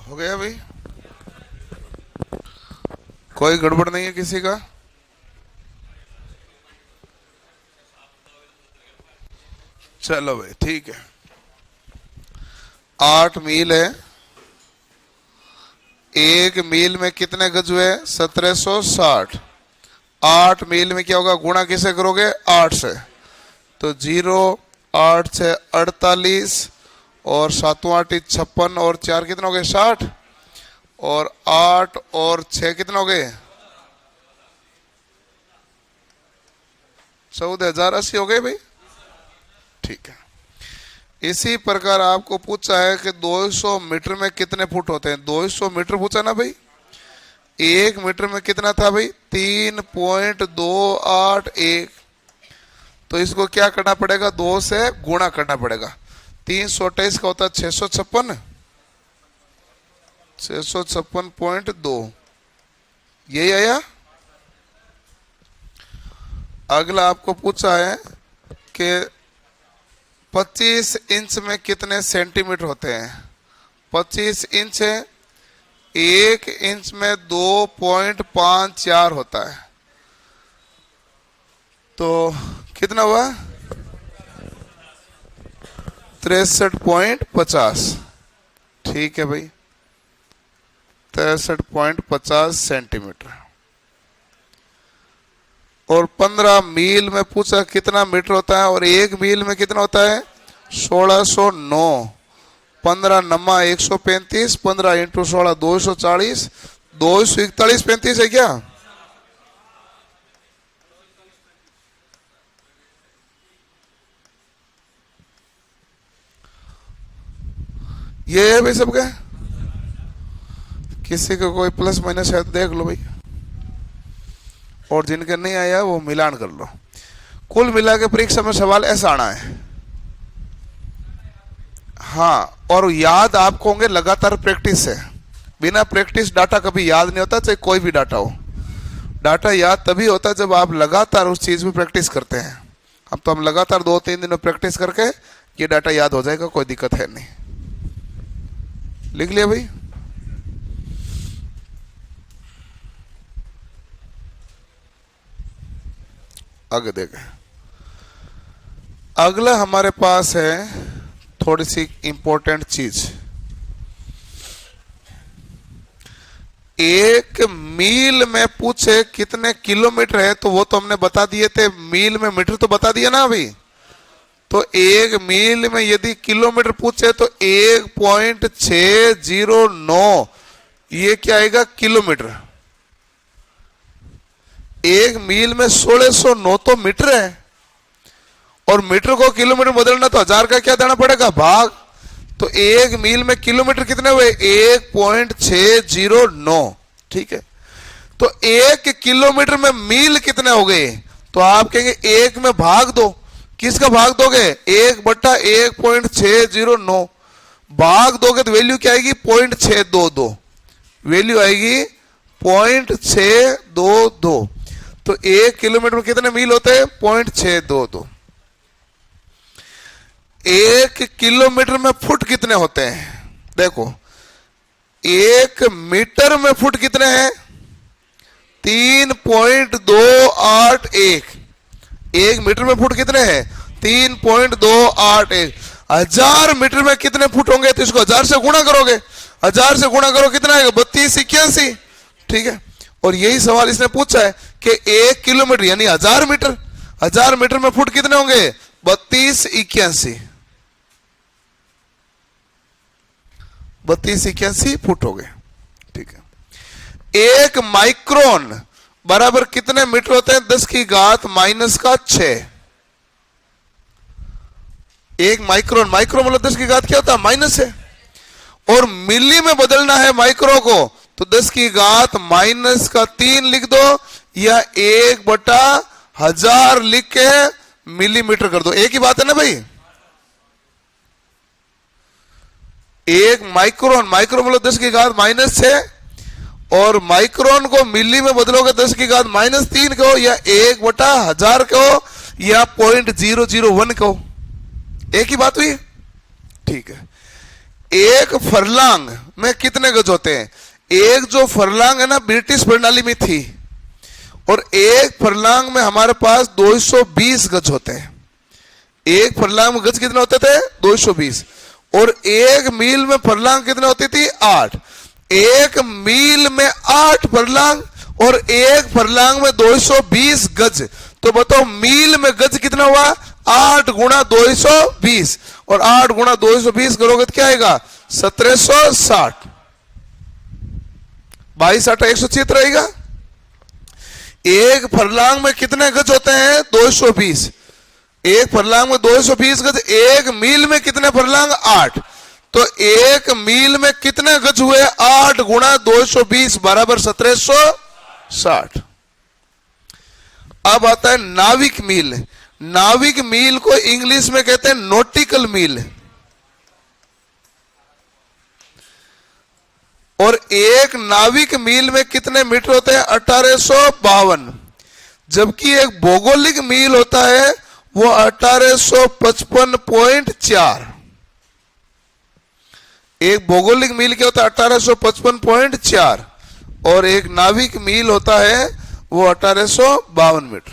हो गया भाई? कोई गड़बड़ नहीं है किसी का? चलो भाई ठीक है। 8 मील है। 1 मील में कितने गज हुए? 1760। 8 मील में क्या होगा? गुणा किसे करोगे? 8 से। तो 0, 8 से 48 और 7 8 56 और 4 कितने हो गए? 60 और 8 और 6 कितने हो गए? 14,080 हो गए भाई। ठीक है। इसी प्रकार आपको पूछा है कि 200 मीटर में कितने फुट होते हैं? 200 मीटर पूछा ना भाई। 1 मीटर में कितना था भाई? 3.281। तो इसको क्या करना पड़ेगा? 2 से गुणा करना पड़ेगा। 328 का होता है 656, 656.2, यही आया। अगला आपको पूछा है कि 25 इंच में कितने सेंटीमीटर होते हैं? 25 इंच है, 1 इंच में 2.54 होता है। तो कितना हुआ? 63.50। ठीक है भाई, 63.50 सेंटीमीटर। और 15 मील में पूछा कितना मीटर होता है, और 1 मील में कितना होता है? 1609। 15 नमा 135, 15 इंटू 16 240, 241 35 है क्या? ये है भाई सबका। किसी को कोई प्लस माइनस है देख लो भाई, और जिनके नहीं आया वो मिलान कर लो। कुल मिला के परीक्षा में सवाल ऐसा आना है। हाँ, और याद आपको होंगे लगातार प्रैक्टिस से। बिना प्रैक्टिस डाटा कभी याद नहीं होता, चाहे कोई भी डाटा हो। डाटा याद तभी होता है जब आप लगातार उस चीज में प्रैक्टिस करते हैं। अब तो हम लगातार 2-3 दिन में प्रैक्टिस करके ये डाटा याद हो जाएगा, कोई दिक्कत है नहीं। लिख लिया भाई? आगे देखें। अगला हमारे पास है थोड़ी सी इंपॉर्टेंट चीज। 1 मील में पूछे कितने किलोमीटर है, तो वो तो हमने बता दिए थे। मील में मीटर तो बता दिया ना अभी। तो 1 मील में यदि किलोमीटर पूछे तो 1.609, ये क्या आएगा? किलोमीटर। 1 मील में 1609 तो मीटर है, और मीटर को किलोमीटर बदलना तो 1000 का क्या देना पड़ेगा? भाग। तो 1 मील में किलोमीटर कितने हुए? 1.609। ठीक है। तो 1 किलोमीटर में मील कितने हो गए? तो आप कहेंगे 1 में भाग दो। किसका भाग दोगे? 1/1.609 भाग दोगे तो वैल्यू क्या आएगी? 0.622। वैल्यू आएगी 0.622। तो 1 किलोमीटर में कितने मील होते हैं? 0.622। 1 किलोमीटर में फुट कितने होते हैं? देखो, 1 मीटर में फुट कितने हैं? 3.281। 1 मीटर में फुट कितने हैं? 3.281। 1000 मीटर में कितने फुट होंगे? तो इसको 1000 से गुणा करोगे। 1000 से गुणा करो, कितना आएगा? 3281। ठीक है। और यही सवाल इसने पूछा है कि 1 किलोमीटर यानी 1000 मीटर, 1000 मीटर में फुट कितने होंगे? 3281। 3281 फुट हो गए। ठीक है। 1 माइक्रोन बराबर कितने मीटर होते हैं? 10⁻⁻⁶। 1 माइक्रोन, माइक्रो मतलब 10⁻⁻ क्या होता है? माइनस है। और मिली में बदलना है माइक्रो को, तो 10⁻³ लिख दो, या 1/1000 लिख के मिलीमीटर कर दो। एक ही बात है ना भाई? 1 माइक्रोन, माइक्रो मतलब 10⁻⁻⁶, और माइक्रोन को मिली में बदलोगे 10⁻³ को, या 1/1000 को, या 0.001 को। एक ही बात हुई। ठीक है। एक फरलांग में कितने गज होते हैं? एक जो फरलांग है ना ब्रिटिश प्रणाली में थी, और एक फरलांग में हमारे पास 220 गज होते हैं। एक फरलांग में गज कितने होते थे? 220। और एक मील में फरलांग कितने होती थी? 8। एक मील में 8 फरलांग और एक फरलांग में 220 गज। तो बताओ मील में गज कितना हुआ? 8 गुणा 220, और 8 गुणा 220 करोगे तो क्या आएगा? 1760। 22 8 176 रहेगा। एक फरलांग में कितने गज होते हैं? 220। एक फरलांग में 220 गज। एक मील में कितने फरलांग? 8। तो एक मील में कितने गज हुए? 8 गुणा 220 बराबर 1760। अब आता है नाविक मील। नाविक मील को इंग्लिश में कहते हैं नॉटिकल मील। और एक नाविक मील में कितने मीटर होते हैं? 1852। जबकि एक भौगोलिक मील होता है वो 1855.4। एक भौगोलिक मील क्या होता है? 1855.4। और एक नाविक मील होता है वो 1852 मीटर।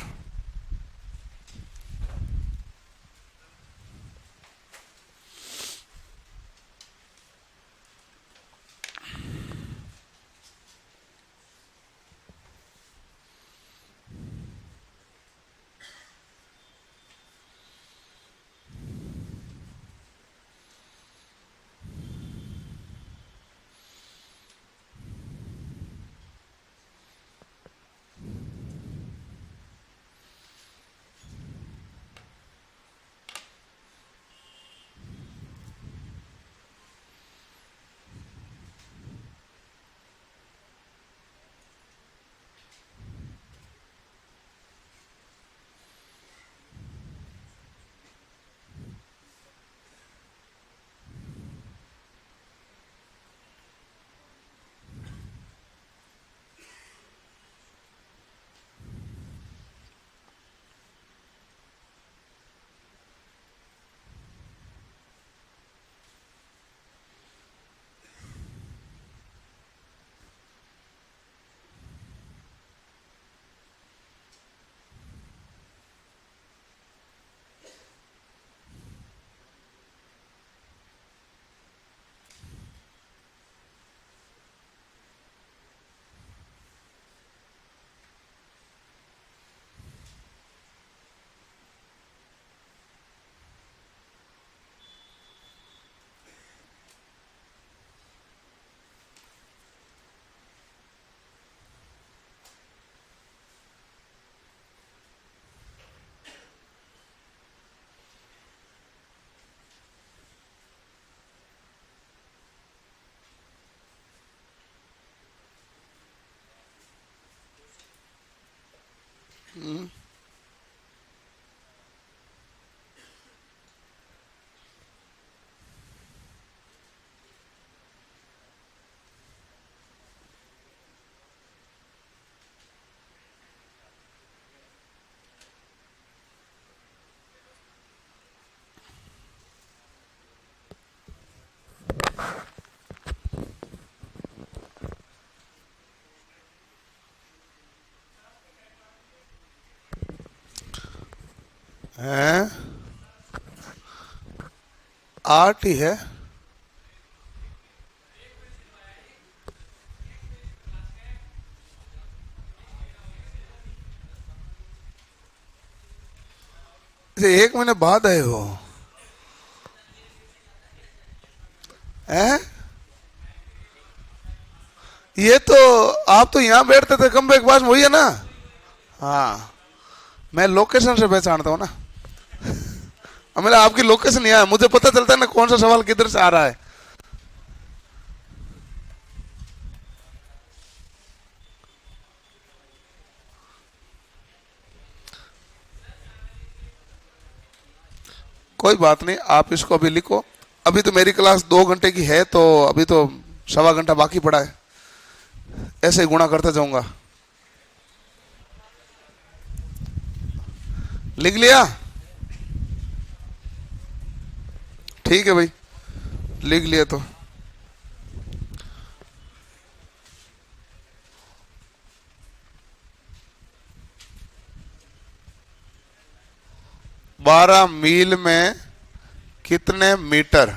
हैं 8 ही है। एक महीने बाद आए हो हैं? ये तो आप तो यहां बैठते थे खंबे के पास में, वही है ना? हाँ, मैं लोकेशन से पहचानता हूँ ना। मेरा आपकी लोकेशन यहाँ है, मुझे पता चलता है ना कौन सा सवाल किधर से आ रहा है। कोई बात नहीं, आप इसको अभी लिखो। अभी तो मेरी क्लास 2 घंटे की है, तो अभी तो 1.25 घंटा बाकी पड़ा है। ऐसे ही गुणा करता जाऊंगा। लिख लिया? ठीक है भाई। लिख लिया तो 12 मील में कितने मीटर?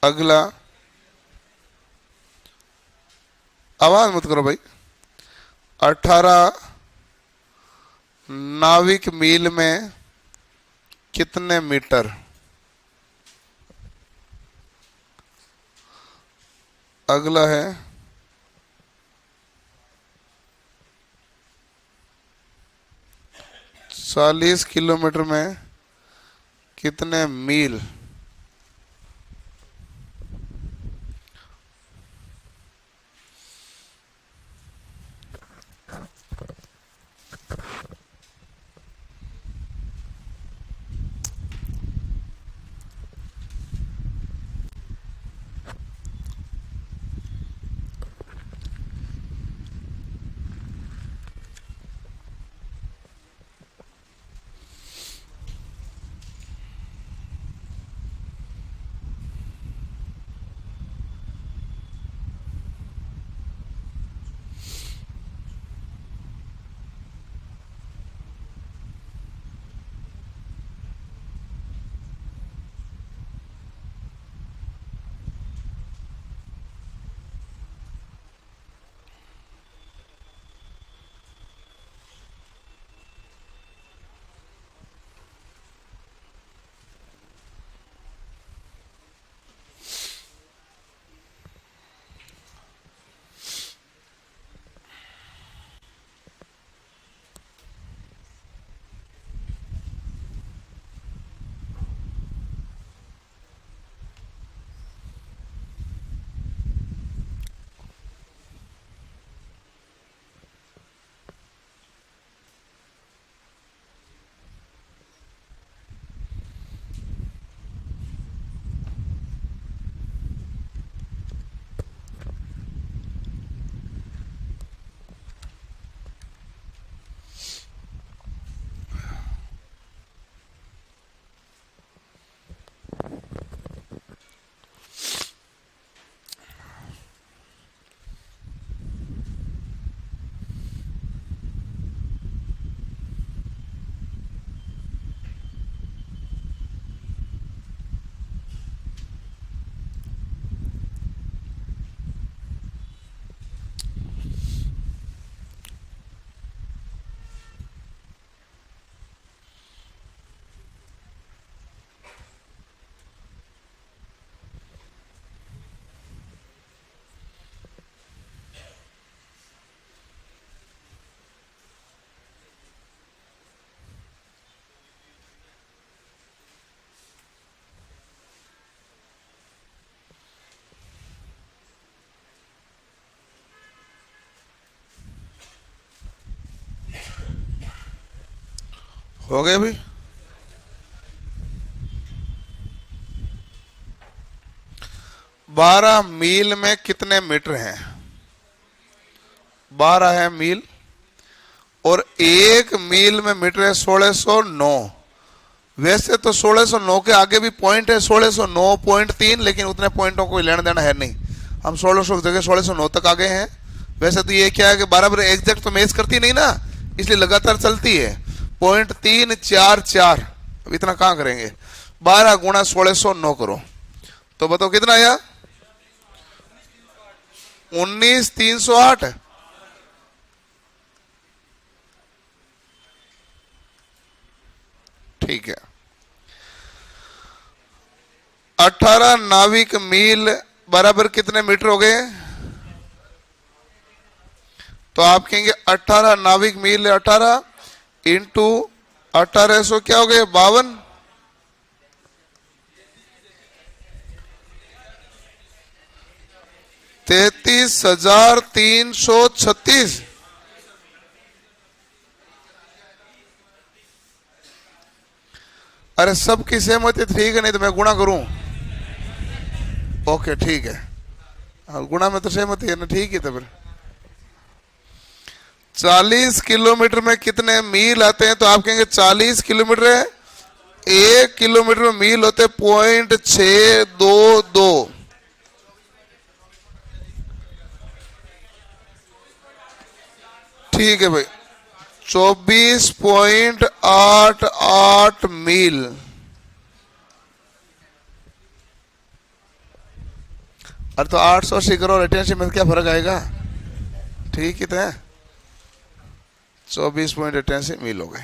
अगला, आवाज मत करो भाई। 18 नाविक मील में कितने मीटर? अगला है 40 किलोमीटर में कितने मील? हो गए भाई? 12 मील में कितने मीटर हैं? 12 है मील, और 1 मील में मीटर है 1609। वैसे तो 1609 के आगे भी पॉइंट है 1609.3, लेकिन उतने पॉइंटों को लेना देना है नहीं, हम 1600 की जगह 1609 तक आ गए हैं। वैसे तो ये क्या है कि बराबर एग्जैक्ट तो मैच करती नहीं ना, इसलिए लगातार चलती है। 0.344, अब इतना कहां करेंगे? 12 गुणा 1609 करो तो बताओ कितना आया? 19,308। ठीक है। 18 नाविक मील बराबर कितने मीटर हो गए? तो आप कहेंगे 18 नाविक मील 18 इंटू 1800 क्या हो गए? 52। 33,336। अरे सबकी सहमति ठीक है, नहीं तो मैं गुणा करूं? ओके ठीक है, गुणा में तो सहमति है ना, ठीक है। तो फिर 40 किलोमीटर में कितने मील आते हैं? तो आप कहेंगे 40 किलोमीटर है 1 किलोमीटर में मील होते 0.622। ठीक है भाई, 24.88 मील। अरे तो 880 करोड़ अटेंशन में क्या फर्क आएगा? ठीक ही तो है, 24.88 मील हो गए।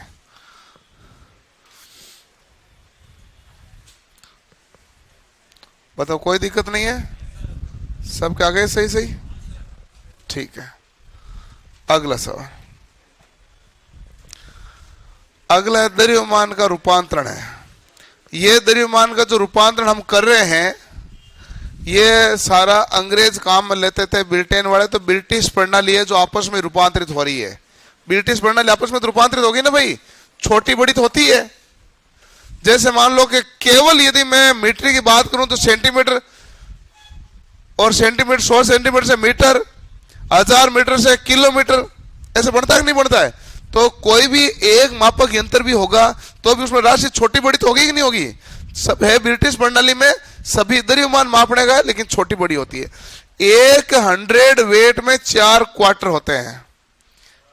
बताओ, कोई दिक्कत नहीं है? सबके आ गए सही सही? ठीक है, अगला सवाल। अगला द्रव्यमान का रूपांतरण है। ये द्रव्यमान का जो रूपांतरण हम कर रहे हैं, ये सारा अंग्रेज काम में लेते थे, ब्रिटेन वाले। तो ब्रिटिश प्रणाली है जो आपस में रूपांतरित हो रही है। ब्रिटिश प्रणाली आपस में तो रूपांतरित होगी ना भाई, छोटी बड़ी तो होती है। जैसे मान लो कि केवल यदि मैं मीटर की बात करूं तो सेंटीमीटर, और सेंटीमीटर 100 सेंटीमीटर से मीटर, 1000 मीटर से किलोमीटर, ऐसे बढ़ता है कि नहीं बढ़ता है? तो कोई भी एक मापक यंत्र भी होगा तो भी उसमें राशि छोटी बड़ी तो होगी कि नहीं होगी? सब है ब्रिटिश प्रणाली में, सभी द्रव्यमान मापने का, लेकिन छोटी बड़ी होती है। 100 वेट में 4 क्वार्टर होते हैं।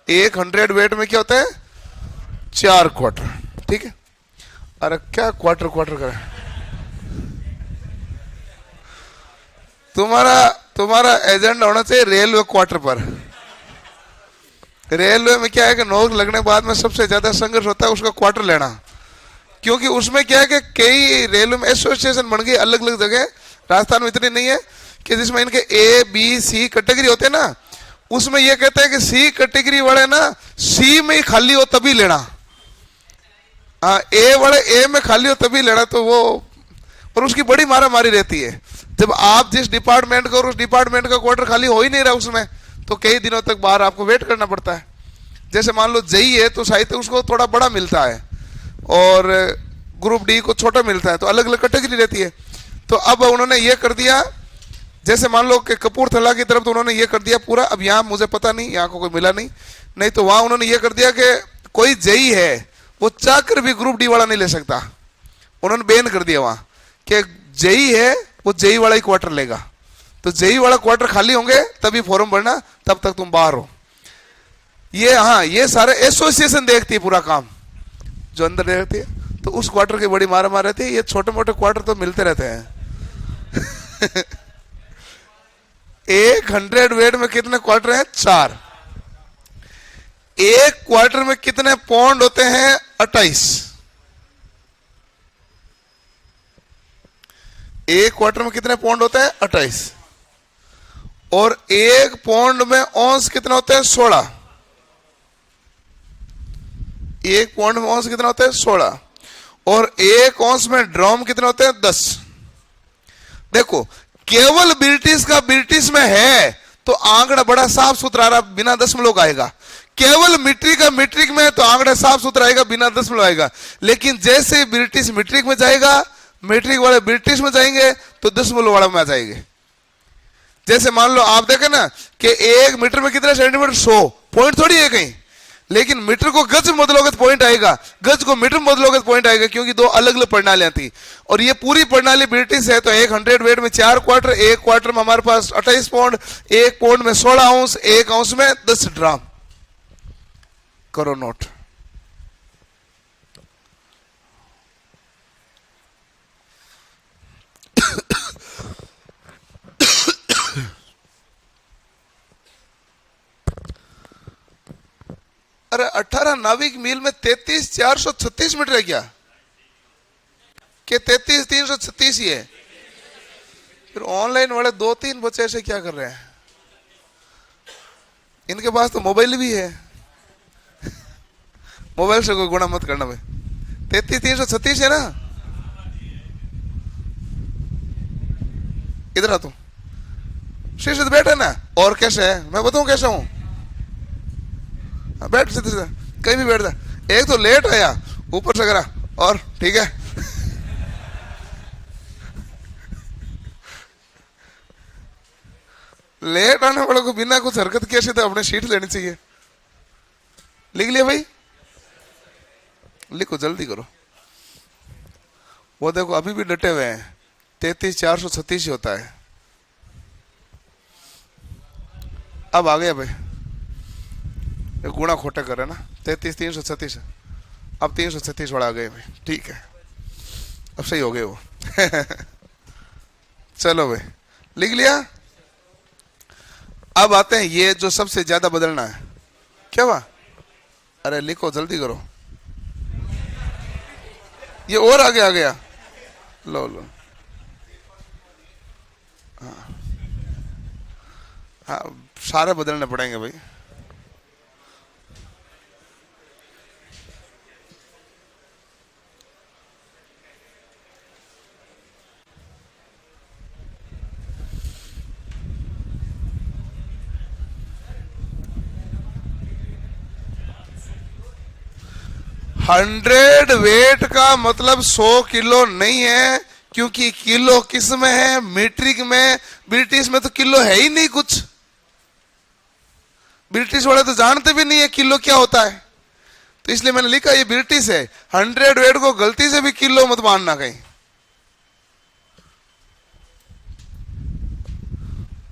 100 वेट में क्या होता है? 4 क्वार्टर। ठीक है, अरे क्या क्वार्टर क्वार्टर करें? तुम्हारा एजेंडा होना चाहिए रेलवे क्वार्टर पर। रेलवे में क्या है कि नौकरी लगने के बाद में सबसे ज्यादा संघर्ष होता है उसका क्वार्टर लेना, क्योंकि उसमें क्या है कि कई रेलवे में एसोसिएशन बन गई अलग अलग जगह। राजस्थान में इतनी नहीं है कि जिसमें इनके ए बी सी कैटेगरी होते हैं ना, उसमें यह कहते हैं कि सी कैटेगरी वाले ना सी में ही खाली हो तभी लेना, हाँ ए वाले ए में खाली हो तभी लेना। तो वो, और उसकी बड़ी मारा मारी रहती है। जब आप जिस डिपार्टमेंट का, और उस डिपार्टमेंट का क्वार्टर खाली हो ही नहीं रहा उसमें, तो कई दिनों तक बाहर आपको वेट करना पड़ता है। जैसे मान लो जेई है तो साहित्य उसको थोड़ा बड़ा मिलता है, और ग्रुप डी को छोटा मिलता है, तो अलग अलग कैटेगरी रहती है। तो अब उन्होंने ये कर दिया, जैसे मान लो कि कपूरथला की तरफ तो उन्होंने ये कर दिया पूरा। अब यहाँ मुझे पता नहीं, यहाँ को कोई मिला नहीं तो वहां उन्होंने ये कर दिया कि कोई जेई है वो चाहकर भी ग्रुप डी वाला नहीं ले सकता। उन्होंने बैन कर दिया वहां कि जेई है वो जेई वाला ही क्वार्टर लेगा। तो जेई वाला क्वार्टर खाली होंगे तभी फॉर्म भरना, तब तक तुम बाहर हो। ये, हाँ, ये सारे एसोसिएशन देखती है पूरा काम, जो अंदर देखती है। तो उस क्वार्टर की बड़ी मार रहती है। ये छोटे मोटे क्वार्टर तो मिलते रहते हैं। 100 वेट में कितने क्वार्टर हैं? 4। एक क्वार्टर में कितने पौंड होते हैं? 28। एक क्वार्टर में कितने पौंड होते हैं? 28। और एक पौंड में औंस कितने होते हैं? 16। एक पौंड में औंस कितना होता है? 16। और एक औंस में ड्रॉम कितने होते हैं? 10। देखो, केवल ब्रिटिश का ब्रिटिश में है तो आंकड़ा बड़ा साफ सुथरा रहा, बिना दशमलव का आएगा। केवल मीट्रिक का मीट्रिक में है तो आंकड़ा साफ सुथरा आएगा, बिना दशमलव आएगा। लेकिन जैसे ब्रिटिश मीट्रिक में जाएगा, मीट्रिक वाले ब्रिटिश में जाएंगे तो दशमलव वाला में आ जाएंगे। जैसे मान लो आप देखें ना कि 1 मीटर में कितने सेंटीमीटर? 100। पॉइंट थोड़ी है कहीं, लेकिन मीटर को गज में बदलोगे तो पॉइंट आएगा, गज को मीटर में बदलोगे तो पॉइंट आएगा, क्योंकि दो अलग अलग प्रणालियां थी। और ये पूरी प्रणाली ब्रिटिश है। तो 100 वेट में 4 क्वार्टर, एक क्वार्टर में हमारे पास 28 पौंड, एक पौंड में 16 औंस, एक औंस में 10 ड्राम। करो नोट। अरे 18 नाविक मील में 33,436 मीटर है क्या? कि 33,336 ही है? फिर ऑनलाइन वाले 2-3 बच्चे ऐसे क्या कर रहे हैं? इनके पास तो मोबाइल भी है। मोबाइल से कोई गुणा मत करना भाई। 33,336 है ना? इधर आ तुम, शीर्ष से बैठे ना। और कैसे है मैं बताऊं कैसा हूं? बैठ सीधे सीधे, कहीं भी बैठ जा। एक तो लेट आया, ऊपर से करा, और ठीक है। लेट आने वालों को बिना कुछ हरकत किए सीधे अपने सीट लेनी चाहिए। लिख लिया भाई? लिखो, जल्दी करो। वो देखो अभी भी डटे हुए हैं, 33,436 ही होता है। अब आ गया भाई, ये गुणा खोटे करे ना, 33,336, अब 336 बढ़ा गए भाई, ठीक है, अब सही हो गए वो। चलो भाई, लिख लिया। अब आते हैं ये जो सबसे ज्यादा बदलना है, क्या हुआ? अरे लिखो, जल्दी करो, ये और आगे आ गया, लो लो, हाँ सारे बदलने पड़ेंगे भाई। हंड्रेड वेट का मतलब 100 किलो नहीं है, क्योंकि किलो किस में है? मीट्रिक में। ब्रिटिश में तो किलो है ही नहीं कुछ, ब्रिटिश वाले तो जानते भी नहीं है किलो क्या होता है, तो इसलिए मैंने लिखा ये ब्रिटिश है। 100 वेट को गलती से भी किलो मत मानना कहीं।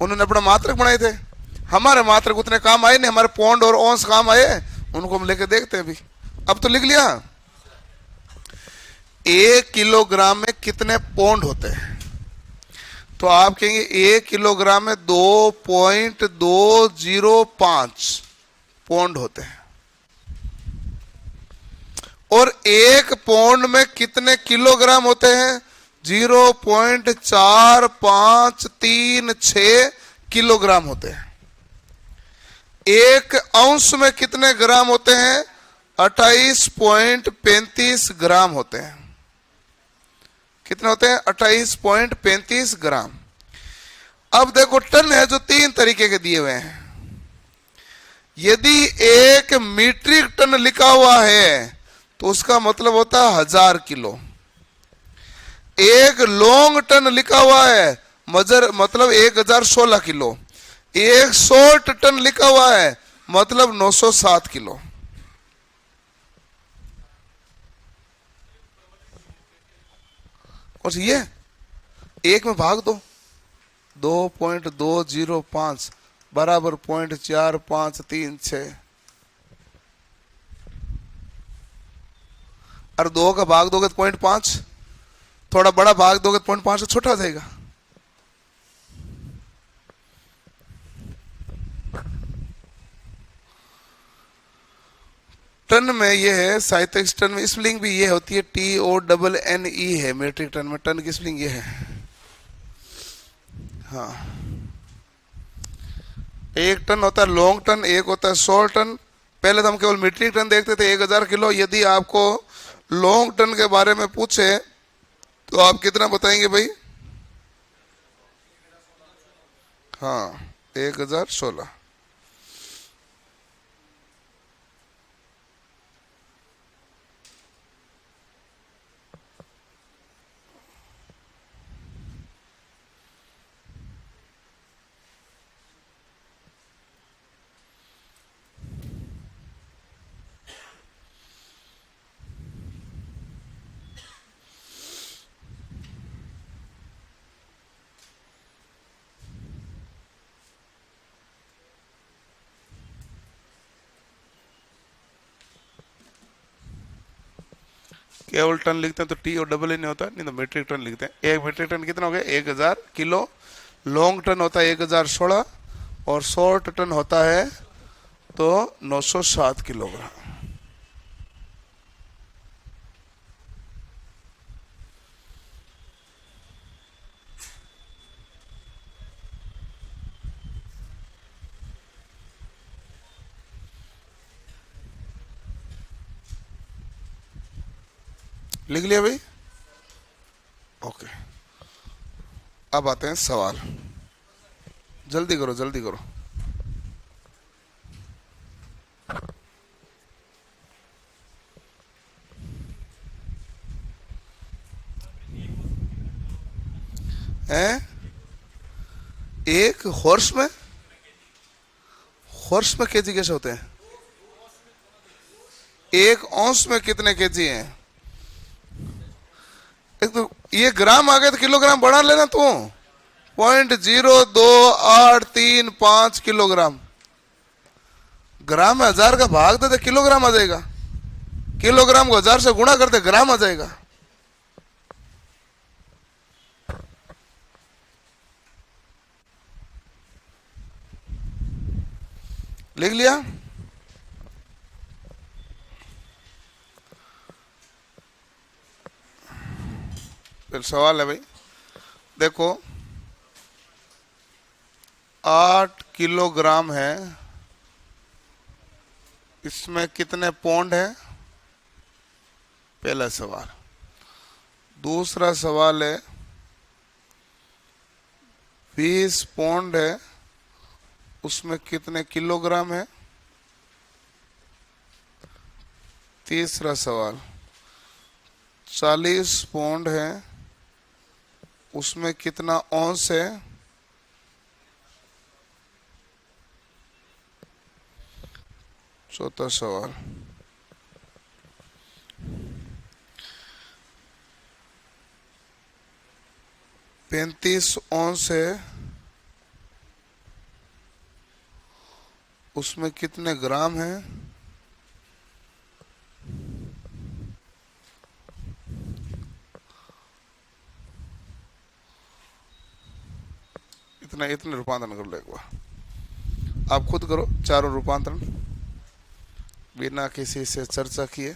उन्होंने अपना मात्रक बनाए थे, हमारे मात्रक उतने काम आए नहीं, हमारे पौंड और औंस काम आए, उनको हम लेके देखते हैं भी। अब तो लिख लिया, 1 किलोग्राम में कितने पौंड होते हैं? तो आप कहेंगे 1 किलोग्राम में 2.205 पौंड होते हैं। और 1 पौंड में कितने किलोग्राम होते हैं? 0.4536 किलोग्राम होते हैं। 1 औंस में कितने ग्राम होते हैं? 28.35 ग्राम होते हैं। कितने होते हैं? 28.35 ग्राम। अब देखो टन है जो 3 तरीके के दिए हुए हैं। यदि 1 मीट्रिक टन लिखा हुआ है तो उसका मतलब होता है 1000 किलो। 1 लॉन्ग टन लिखा हुआ है मतलब 1016 किलो। 1 शॉर्ट टन लिखा हुआ है मतलब 907 किलो। और ये 1 में भाग दो, 2.205 बराबर 0.4536, और 2 का भाग दोगे तो 0.5, थोड़ा बड़ा भाग दोगे तो 0.5 से छोटा हो जाएगा। टन में ये है, साहित्यिक टन में स्पेलिंग भी ये होती है, TONNE है। मीट्रिक टन में टन की स्पेलिंग ये है। हाँ, 1 टन होता है लॉन्ग टन, 1 होता है शॉर्ट टन। पहले तो हम केवल मीट्रिक टन देखते थे, 1000 किलो। यदि आपको लॉन्ग टन के बारे में पूछे तो आप कितना बताएंगे भाई? हाँ, 1016। केवल टन लिखते हैं तो टी और डबल नहीं होता, नहीं तो मीट्रिक टन लिखते हैं। 1 मीट्रिक टन कितना हो गया? 1000 किलो। लॉन्ग टन होता है 1016 और शॉर्ट टन होता है तो 907 किलोग्राम। लिख लिया भाई? ओके, अब आते हैं सवाल। जल्दी करो, जल्दी करो। हैं? 1 हॉर्स में केजी कैसे होते हैं? 1 औंस में कितने केजी हैं? एक तो ये ग्राम आ गया तो किलोग्राम बढ़ा लेना तू। 0.02835 किलोग्राम। ग्राम में 1000 का भाग दे तो किलोग्राम आ जाएगा। किलोग्राम को 1000 से गुणा करते ग्राम आ जाएगा। लिख लिया। फिर सवाल है भाई, देखो 8 किलोग्राम है, इसमें कितने पौंड है? पहला सवाल। दूसरा सवाल है 20 पौंड है, उसमें कितने किलोग्राम है? तीसरा सवाल 40 पौंड है, उसमें कितना औंस है? चौथा सवाल 35 औंस है, उसमें कितने ग्राम है? इतना इतने रूपांतरण कर लो एक बार। आप खुद करो चारों रूपांतरण बिना किसी से चर्चा किए।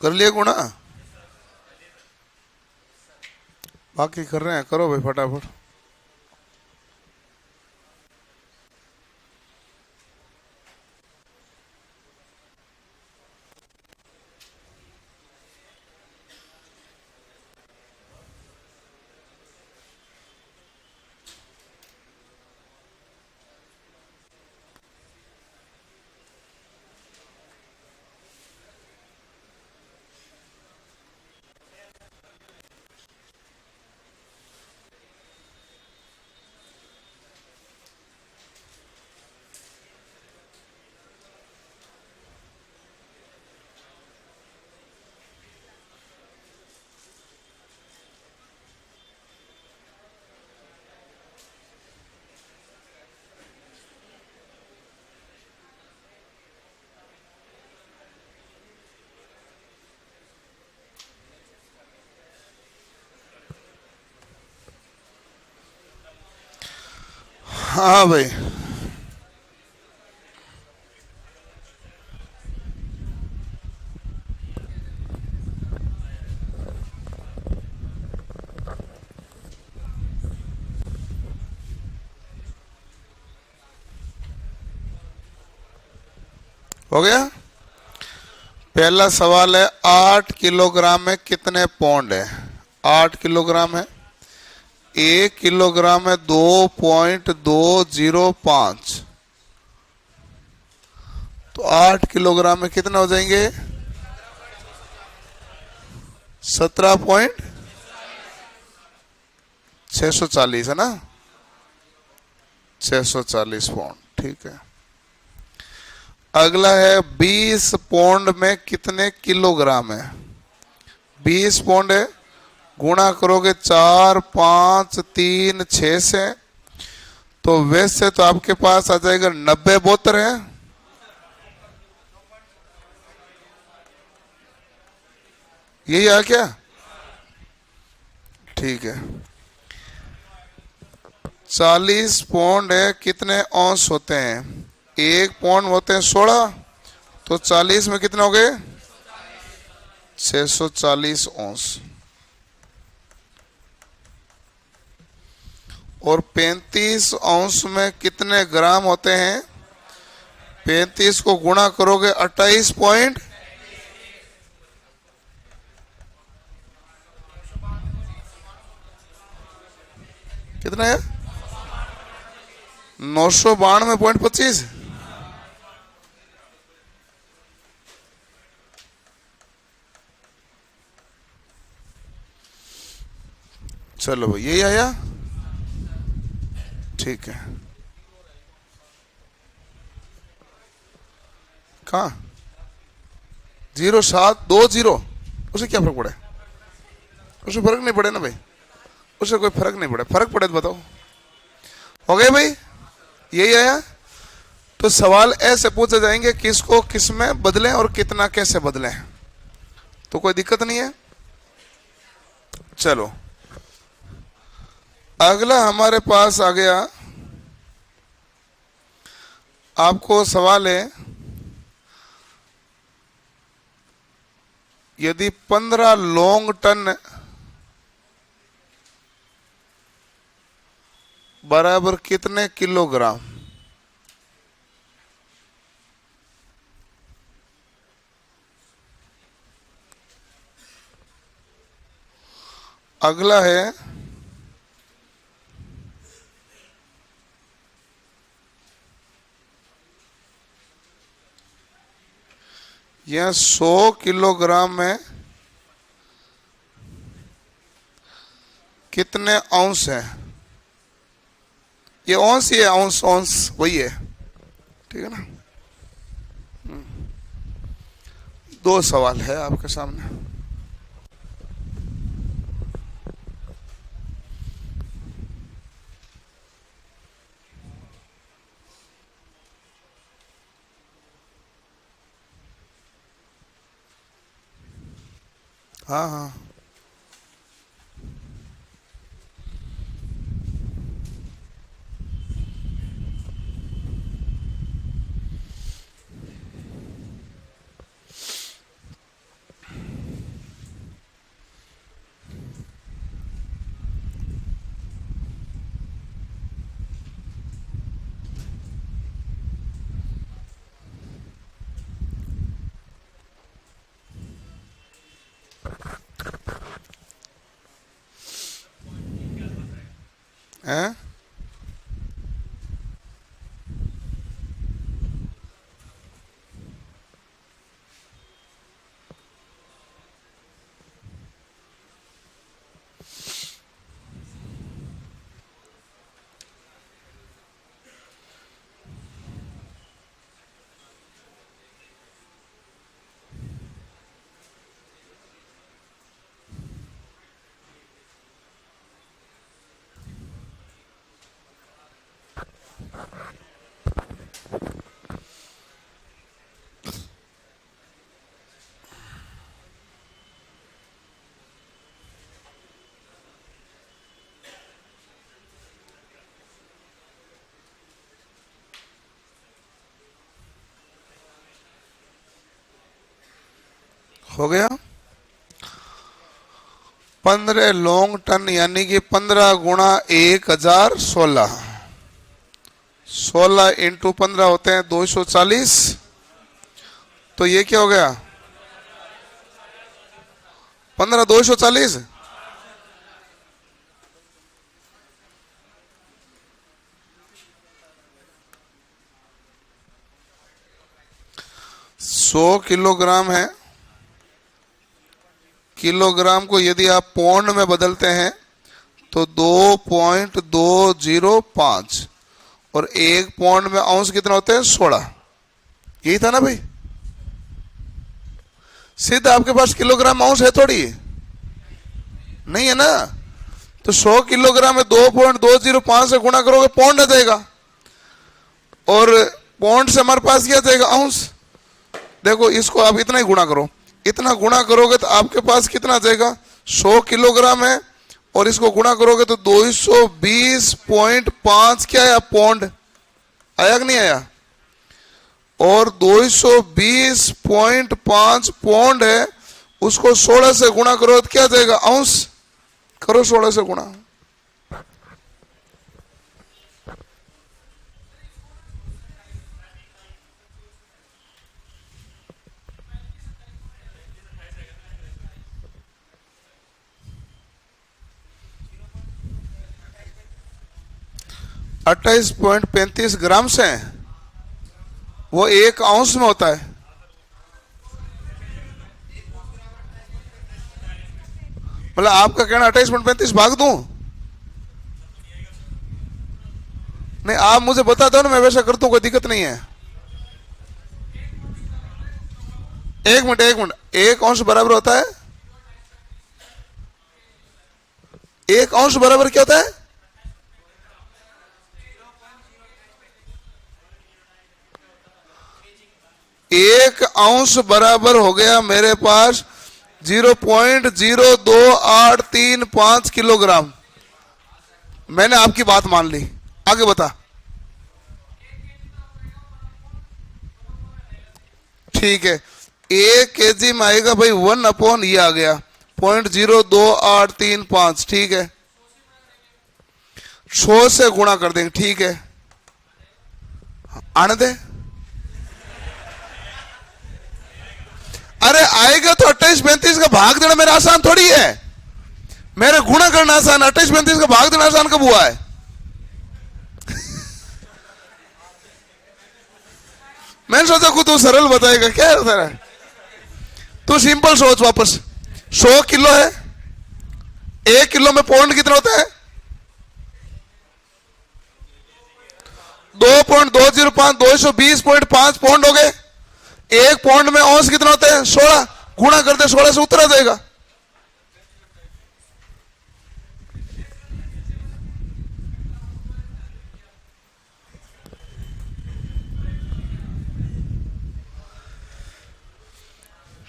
कर लिया गुणा। बाकी कर रहे हैं, करो भाई फटाफट। हाँ भाई, हो गया। पहला सवाल है 8 किलोग्राम में कितने पौंड है। 8 किलोग्राम है, 1 किलोग्राम है 2.205, तो 8 किलोग्राम में कितने हो जाएंगे? 17.640 है ना, 640 पौंड, ठीक है। अगला है 20 पौंड में कितने किलोग्राम है। 20 पौंड है, गुणा करोगे 4, 5, 3, 6 से, तो वैसे तो आपके पास आ जाएगा 90 बोतल है। यही आ क्या? ठीक है। 40 पौंड है, कितने औंस होते हैं? 1 पौंड होते हैं 16, तो 40 में कितने हो गए? 640 औंस। और 35 औंस में कितने ग्राम होते हैं? 35 को गुणा करोगे 28 पॉइंट, कितना है? 992.25। चलो भाई, यही आया, ठीक है। कहा 0720, उसे क्या फर्क पड़े? उसे फर्क नहीं पड़े ना भाई, उसे कोई फर्क नहीं पड़े। फर्क पड़े तो बताओ। हो गए भाई, यही आया। तो सवाल ऐसे पूछे जाएंगे, किसको किस में बदलें और कितना कैसे बदलें, तो कोई दिक्कत नहीं है। चलो, अगला हमारे पास आ गया, आपको सवाल है, यदि 15 लॉन्ग टन बराबर कितने किलोग्राम? अगला है यह 100 किलोग्राम में कितने औंस है। ये औंस ही है, औंस औंस वही है, ठीक है ना। 2 सवाल है आपके सामने। हाँ हाँ, हैं? हो गया। 15 लॉन्ग टन यानी कि 15 गुणा 1000 16, 16 इंटू 15 होते हैं 240। तो ये क्या हो गया? 15 240। सौ किलोग्राम है। किलोग्राम को यदि आप पौंड में बदलते हैं तो 2.205, और एक पौंड में औंस कितना होते हैं? 16। यही था ना भाई? सीधा आपके पास किलोग्राम औंस है थोड़ी, नहीं है ना? तो 100 किलोग्राम में 2.205 से गुणा करोगे पौंड आ जाएगा, और पौंड से हमारे पास क्या जाएगा? औंस। देखो इसको आप इतना ही गुणा करो, इतना गुणा करोगे तो आपके पास कितना जाएगा? 100 किलोग्राम है, और इसको गुणा करोगे तो 220.5 क्या आया? पौंड आया कि नहीं आया? और 220.5 पौंड है, उसको 16 से गुणा करो तो क्या जाएगा? औंस। करो 16 से गुणा। अट्ठाईस 35 ग्राम से, वो एक औंस में होता है। मतलब आपका कहना 28.35 भाग दूं? नहीं, आप मुझे बता दो ना, मैं वैसा करता हूं, कोई दिक्कत नहीं है। एक मिनट एक मिनट, एक औंस बराबर होता है? एक औंस बराबर क्या होता है? एक औंस बराबर हो गया मेरे पास 0.02835 किलोग्राम। मैंने आपकी बात मान ली, आगे बता। ठीक है, 1 kg में आएगा भाई 1/, ये आ गया 0.02835। ठीक है, 100 से गुणा कर देंगे। ठीक है, आने दे। अरे आएगा तो 28-35 का भाग देना मेरा आसान थोड़ी है। मेरे गुणा करना आसान, 28-35 का भाग देना आसान कब हुआ है? मैंने सोचा को तू सरल बताएगा क्या होता है। तू सिंपल सोच वापस। 100 किलो है, 1 किलो में पौंड कितना होता है? 2.205, 220.5 पौंड हो गए। एक पौंड में औंस कितना होता है? 16। गुणा करते 16 से उत्तर आ जाएगा।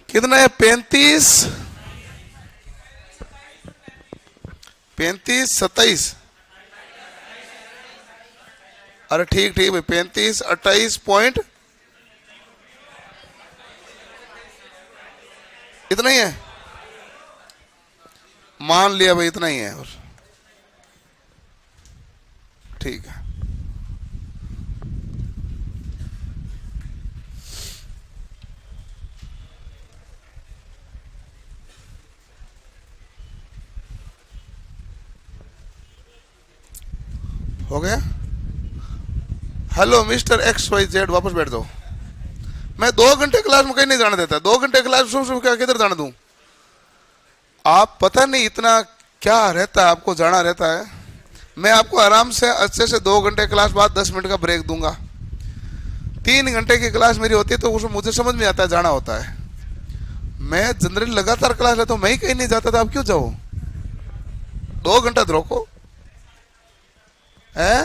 कितना है? 35 27। अरे ठीक ठीक भाई, 35 28 पॉइंट इतना ही है। मान लिया भाई इतना ही है। और ठीक है, गया? Hello mister X Y Z, वापस बैठ जाओ। मैं 2 घंटे क्लास में कहीं नहीं जाने देता। 2 घंटे क्लास में सुबह क्या किधर जाने दूं? आप पता नहीं इतना क्या रहता है, आपको जाना रहता है। मैं आपको आराम से अच्छे से 2 घंटे क्लास बाद 10 मिनट का ब्रेक दूंगा। 3 घंटे की क्लास मेरी होती है तो उसमें मुझे समझ में आता है, जाना होता है। मैं जनरली लगातार क्लास लेता हूं, मैं ही कहीं नहीं जाता था, आप क्यों जाओ? 2 घंटा तो रोको है।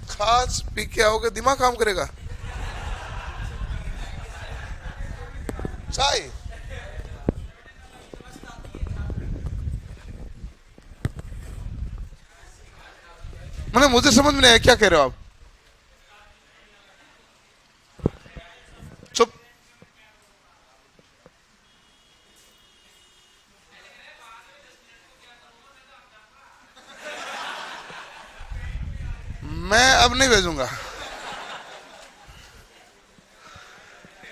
छाछ पी के आओगे दिमाग काम करेगा? चाय मैंने, मुझे समझ में नहीं आया क्या कह रहे हो आप। चुप। मैं अब नहीं भेजूंगा।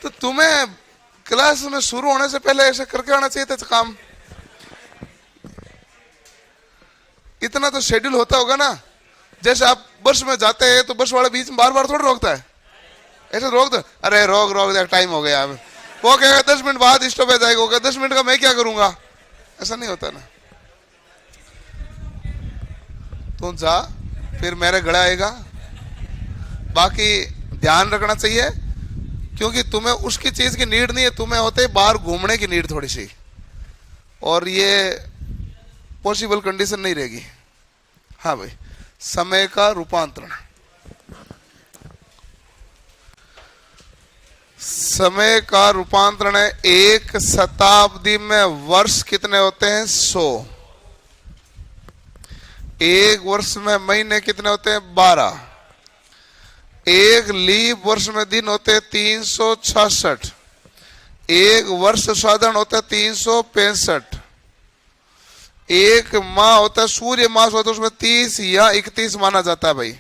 तो तुम्हें क्लास में शुरू होने से पहले ऐसे करके आना चाहिए था काम। इतना तो शेड्यूल होता होगा ना। जैसे आप बस में जाते हैं तो बस वाला बीच में बार बार थोड़ा रोकता है, ऐसे रोक दो, अरे रोक रोक दे, टाइम हो गया। अब वो कहेगा 10 मिनट बाद स्टॉप पे जाएगा, वो 10 मिनट का मैं क्या करूंगा? ऐसा नहीं होता ना। तू जा, फिर मेरे गड़ा आएगा। बाकी ध्यान रखना चाहिए, क्योंकि तुम्हें उसकी चीज की नीड नहीं है, तुम्हें होते बाहर घूमने की नीड थोड़ी सी, और ये पॉसिबल कंडीशन नहीं रहेगी। हाँ भाई, समय का रूपांतरण। समय का रूपांतरण है। 1 शताब्दी में वर्ष कितने होते हैं? 100। 1 वर्ष में महीने कितने होते हैं? 12। 1 लीप वर्ष में दिन होते हैं 366। 1 वर्ष साधारण होता है 365। 1 माह होता है, सूर्य मास होता है, उसमें 30 या 31 माना जाता है। भाई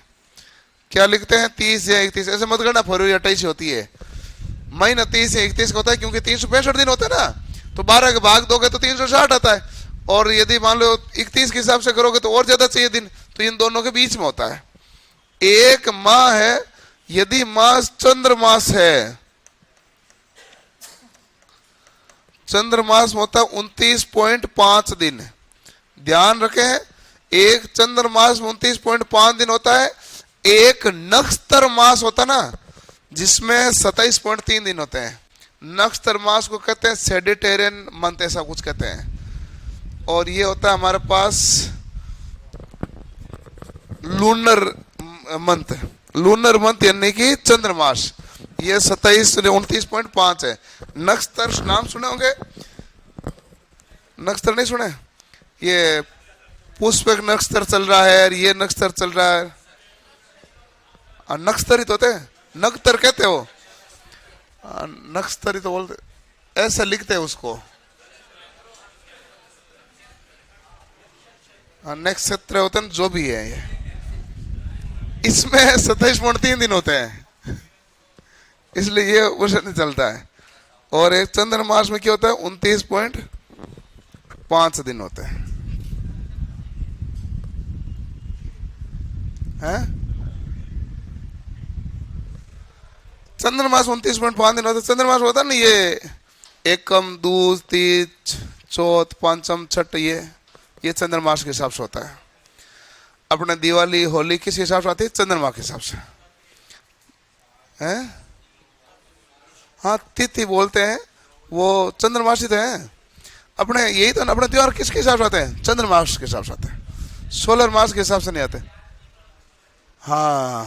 क्या लिखते हैं? 30 या 31। ऐसे मत करना फरवरी 28 होती है। महीना 30 या 31 का होता है, क्योंकि 365 दिन होते हैं ना, तो 12 के भाग दोगे तो 360 आता है। और यदि मान लो 31 के हिसाब से करोगे तो और ज्यादा चाहिए दिन, तो इन दोनों के बीच में होता है। 1 माह है यदि मास चंद्रमास है। चंद्रमास में होता है 29.5 दिन। ध्यान रखें, एक चंद्रमास में 29.5 दिन होता है। एक नक्षत्र मास होता ना, जिसमें 27.3 दिन होते हैं। नक्षत्र मास को कहते हैं सेडिटेरियन मंथ, ऐसा कुछ कहते हैं। और ये होता है हमारे पास लूनर मंथ। लूनर मंथ यानी कि चंद्रमास, ये 29.5 है। नक्षत्र नाम सुने होंगे? नक्षत्र नहीं सुने? ये पुष्पक नक्षत्र चल रहा है, ये नक्षत्र चल रहा है। नक्षत्रित होते हैं, नक्षत्र कहते हो। नक्षत्रित तो बोलते, ऐसा लिखते हैं उसको। नक्षत्र होते हैं जो भी है। ये इसमें 27.3 दिन होते हैं, इसलिए ये उसे नहीं चलता है। और एक चंद्रमास में क्या होता है? 29.5 दिन होते हैं। चंद्रमास 29.5 दिन होता है। चंद्रमास होता है ना, ये एकम, दूज, तीज, चौथ, पंचम, छठ, ये चंद्रमास के हिसाब से होता है। अपने दिवाली, होली किस हिसाब से आती है? चंद्रमा के हिसाब से है। हाँ, तिथि बोलते हैं, वो चंद्रमासित है। अपने यही तो अपने त्योहार किसके हिसाब से आते हैं? चंद्रमास के हिसाब से आते हैं, सोलर मास के हिसाब से नहीं आते। हाँ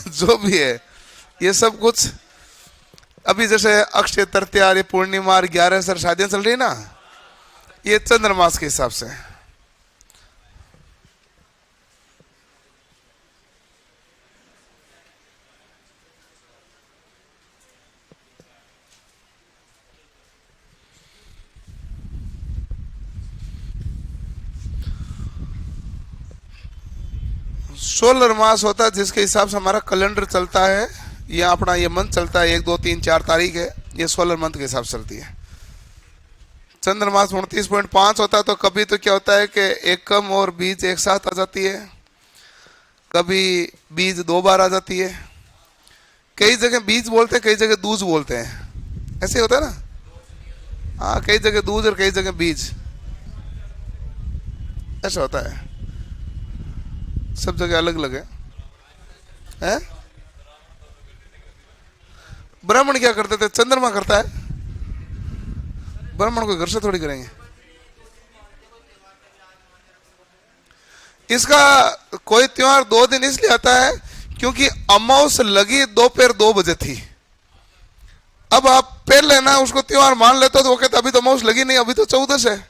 जो भी है ये सब कुछ। अभी जैसे अक्षय तृतीया, पूर्णिमा, 11 सर शादियां चल रही है ना, ये चंद्रमास के हिसाब से। सोलर मास होता है जिसके हिसाब से हमारा कैलेंडर चलता है, ये अपना ये मंथ चलता है 1 2 3 4 तारीख है, ये सोलर मंथ के हिसाब से चलती है। चंद्रमास 29.5 होता है, तो कभी तो क्या होता है कि एकम और बीज एक साथ आ जाती है, कभी बीज 2 बार आ जाती है। कई जगह बीज बोलते हैं, कई जगह दूज बोलते हैं, ऐसे होता है ना। हाँ, कई जगह दूज और कई जगह बीज, ऐसा होता है, सब जगह अलग अलग है? ब्राह्मण क्या करते थे? चंद्रमा करता है, ब्राह्मण को घर से थोड़ी करेंगे। इसका कोई त्योहार 2 दिन इसलिए आता है क्योंकि अमावस लगी दोपहर 2 बजे थी। अब आप पहले ना उसको त्योहार मान लेते हो तो वो कहते अभी तो अमावस लगी नहीं, अभी तो 14 है,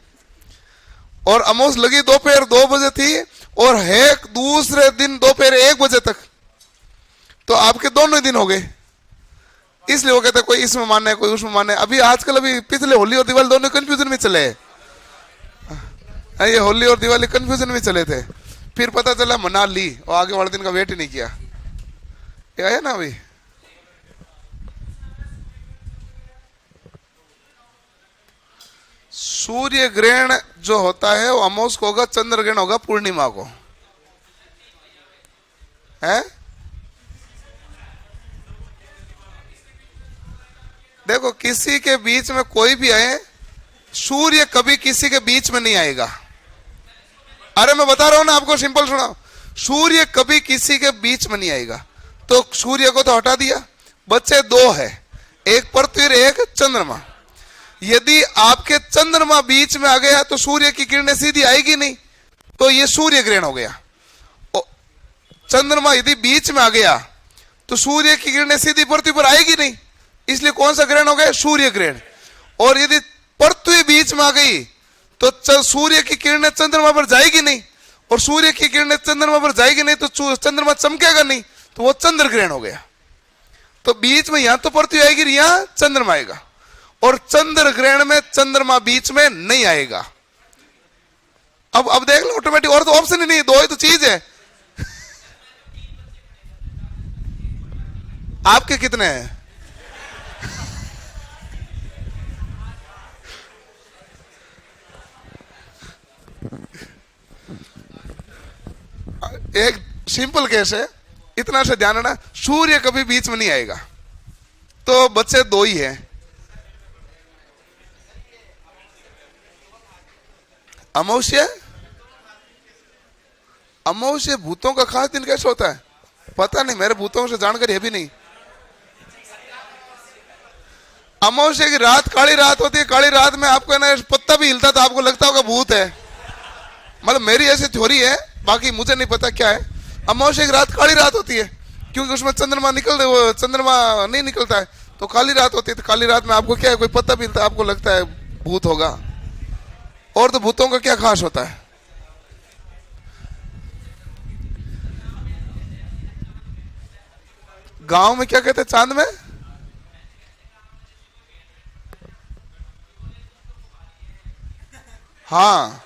और अमावस लगी दोपहर 2 बजे थी और है दूसरे दिन दोपहर 1 बजे तक, तो आपके दोनों दिन हो गए। इसलिए वो कहते कोई इसमें माने कोई उसमें माने। अभी आजकल अभी पिछले होली और दिवाली दोनों कंफ्यूजन में चले, ये होली और दिवाली कंफ्यूजन में चले थे, फिर पता चला मना ली और आगे वाले दिन का वेट ही नहीं किया। ये है ना। अभी सूर्य ग्रहण जो होता है वो अमावस को होगा, चंद्र ग्रहण होगा पूर्णिमा को, है? देखो, किसी के बीच में कोई भी आए, सूर्य कभी किसी के बीच में नहीं आएगा। अरे मैं बता रहा हूं ना आपको, सिंपल सुनाओ, सूर्य कभी किसी के बीच में नहीं आएगा। तो सूर्य को तो हटा दिया, बच्चे 2 है, एक पृथ्वी और एक चंद्रमा। यदि आपके चंद्रमा बीच में आ गया तो सूर्य की किरणें सीधी आएगी नहीं, तो ये सूर्य ग्रहण हो गया। चंद्रमा यदि बीच में आ गया तो सूर्य की किरणें सीधी पृथ्वी पर आएगी नहीं, इसलिए कौन सा ग्रहण हो गया? सूर्य ग्रहण। और यदि पृथ्वी बीच में आ गई तो सूर्य की किरणें चंद्रमा पर जाएगी नहीं, और सूर्य की किरणें चंद्रमा पर जाएगी नहीं तो चंद्रमा चमकेगा नहीं, तो वो चंद्र ग्रहण हो गया। तो बीच में यहां तो पृथ्वी आएगी, यहां चंद्रमा आएगा, और चंद्र ग्रहण में चंद्रमा बीच में नहीं आएगा। अब देख लो ऑटोमेटिक, और तो ऑप्शन ही नहीं, 2 ही तो चीज है। आपके कितने हैं? एक सिंपल केस है, इतना से ध्यान रखना, सूर्य कभी बीच में नहीं आएगा, तो बच्चे 2 ही हैं। अमावस्या, अमावस्या भूतों का खास दिन कैसे होता है? पता नहीं, मेरे भूतों से जानकारी है भी नहीं। अमावस्या की रात काली रात होती है, काली रात में आपको ना पत्ता भी हिलता तो आपको लगता होगा भूत है, मतलब मेरी ऐसी थ्योरी है, बाकी मुझे नहीं पता क्या है। अमावस्या की रात काली रात होती है क्योंकि उसमें चंद्रमा चंद्रमा नहीं निकलता है, तो काली रात होती है। तो काली रात में आपको क्या है, कोई पत्ता भी हिलता है आपको लगता है भूत होगा। और तो भूतों का क्या खास होता है? गांव में क्या कहते हैं चांद में? हाँ,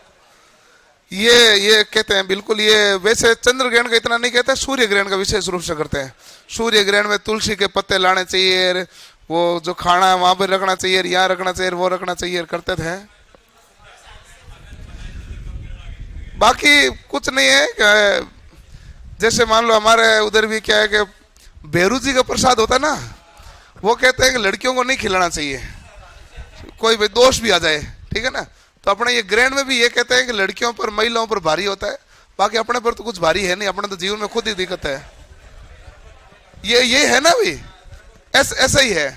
ये कहते हैं बिल्कुल। ये वैसे चंद्र ग्रहण का इतना नहीं कहते, सूर्य ग्रहण का विशेष रूप से करते हैं। सूर्य ग्रहण में तुलसी के पत्ते लाने चाहिए, वो जो खाना है वहां पर रखना चाहिए, यहाँ रखना चाहिए, वो रखना चाहिए, करते थे। बाकी कुछ नहीं है। जैसे मान लो हमारे उधर भी क्या है कि भैरू जी का प्रसाद होता है ना, वो कहते हैं कि लड़कियों को नहीं खिलाना चाहिए, कोई भी दोष भी आ जाए, ठीक है ना। तो अपने ये ग्रहण में भी ये कहते हैं कि लड़कियों पर, महिलाओं पर भारी होता है, बाकी अपने पर तो कुछ भारी है नहीं, अपने तो जीवन में खुद ही दिक्कत है। ये है ना भी, ऐसा ही है।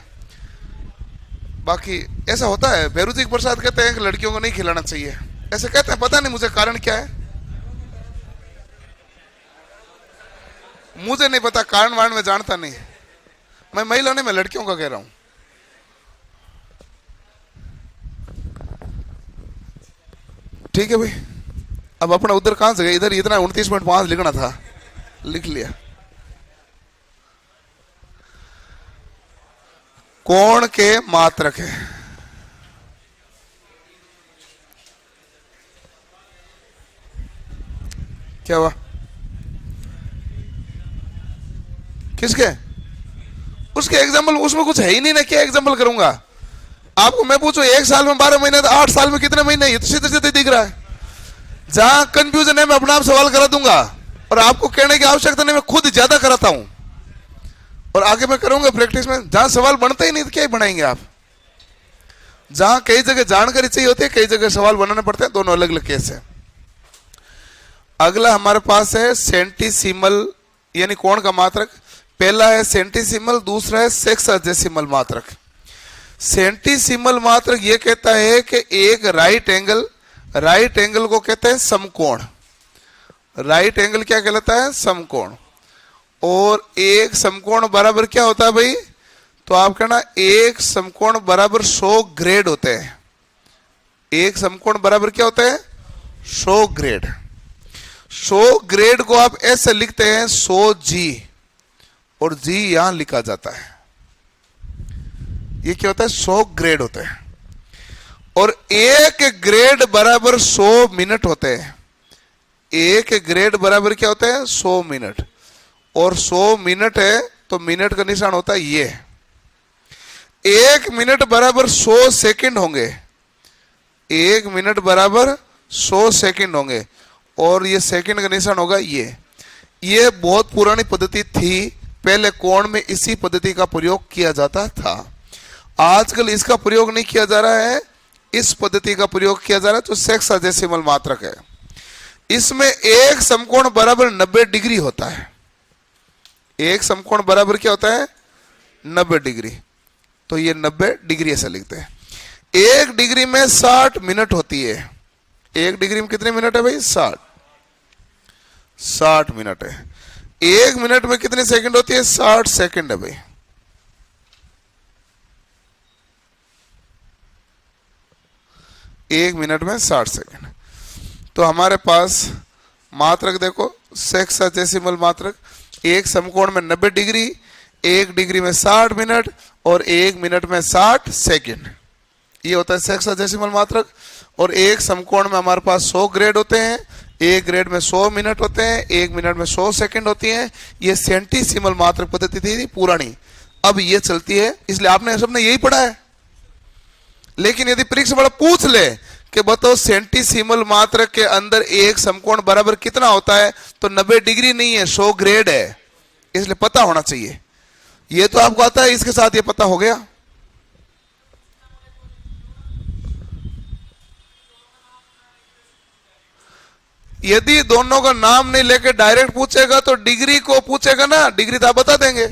बाकी ऐसा होता है, भैरू जी प्रसाद कहते हैं कि लड़कियों को नहीं खिलाना चाहिए, ऐसे कहते हैं, पता नहीं मुझे कारण क्या है, मुझे नहीं पता, कारण वारण में जानता नहीं। मैं महिला नहीं, मैं लड़कियों का कह रहा हूं। ठीक है भाई, अब अपना उधर कहां से गए? इधर इतना 29.5 लिखना था, लिख लिया। कोण के मात्रक है, क्या हुआ? किसके? उसके एग्जाम्पल उसमें कुछ है ही नहीं ना, क्या एग्जाम्पल करूंगा? आपको मैं पूछूं 1 साल में 12 महीने, तो 8 साल में कितने महीने? ये तो सीधे सीधे दिख रहा है। जहां कंफ्यूजन है मैं अपना आप सवाल करा दूंगा, और आपको कहने की आवश्यकता नहीं, मैं खुद ज्यादा कराता हूं और आगे मैं करूंगा प्रैक्टिस में। जहां सवाल बनता ही नहीं तो क्या ही बनाएंगे आप? जहां कई जगह जानकारी चाहिए होती है, कई जगह सवाल बनाने पड़ते हैं, दोनों अलग अलग केस है। अगला हमारे पास है सेंटीसीमल यानी कोण का मात्रक। पहला है सेंटीसीमल, दूसरा है सेक्साजेसिमल मात्रक। सेंटीसीमल मात्रक यह कहता है कि एक राइट एंगल को कहते हैं समकोण। राइट एंगल क्या कहलाता है? समकोण। और एक समकोण बराबर क्या होता है भाई? तो आप कहना एक समकोण बराबर 100 ग्रेड होते हैं। एक समकोण बराबर क्या होता है? 100 ग्रेड। 100 ग्रेड को आप ऐसे लिखते हैं 100 जी, और जी यहां लिखा जाता है। ये क्या होता है? 100 ग्रेड होते हैं। और एक ग्रेड बराबर 100 मिनट होते हैं। एक ग्रेड बराबर क्या होता है? 100 मिनट। और 100 मिनट है तो मिनट का निशान होता है ये। 1 मिनट बराबर 100 सेकंड होंगे। 1 मिनट बराबर 100 सेकंड होंगे, और ये सेकंड का निशान होगा ये। ये बहुत पुरानी पद्धति थी, पहले कोण में इसी पद्धति का प्रयोग किया जाता था। आजकल इसका प्रयोग नहीं किया जा रहा है, इस पद्धति का प्रयोग किया जा रहा है जो सेक्साजेसिमल मात्रक है। इसमें एक समकोण बराबर 90 डिग्री होता है। एक समकोण बराबर क्या होता है? 90 डिग्री। तो ये 90 डिग्री ऐसा लिखते हैं। 1 डिग्री में 60 मिनट होती है। 1 डिग्री में कितने मिनट है भाई? 60 मिनट है। 1 मिनट में कितने सेकंड होती है? 60 सेकंड है भाई। एक मिनट में 60 सेकंड। तो हमारे पास मात्रक देखो, सेक्साजेसिमल मात्रक। एक समकोण में 90 डिग्री, 1 डिग्री में 60 मिनट, और 1 मिनट में 60 सेकंड। ये होता है सेक्साजेसिमल मात्रक। और एक समकोण में हमारे पास 100 ग्रेड होते हैं। 1 ग्रेड में 100 मिनट होते हैं, 1 मिनट में 100 सेकंड होती हैं। ये सेंटीसीमल मात्रक पद्धति थी पुरानी, अब ये चलती है, इसलिए आपने सबने यही पढ़ा है। लेकिन यदि परीक्षा वाला पूछ ले कि बताओ सेंटीसीमल मात्रक के अंदर एक समकोण बराबर कितना होता है, तो 90 डिग्री नहीं है, 100 ग्रेड है, इसलिए पता होना चाहिए। ये तो आपको आता है, इसके साथ ये पता हो गया। यदि दोनों का नाम नहीं लेके डायरेक्ट पूछेगा तो डिग्री को पूछेगा ना, डिग्री तो आप बता देंगे।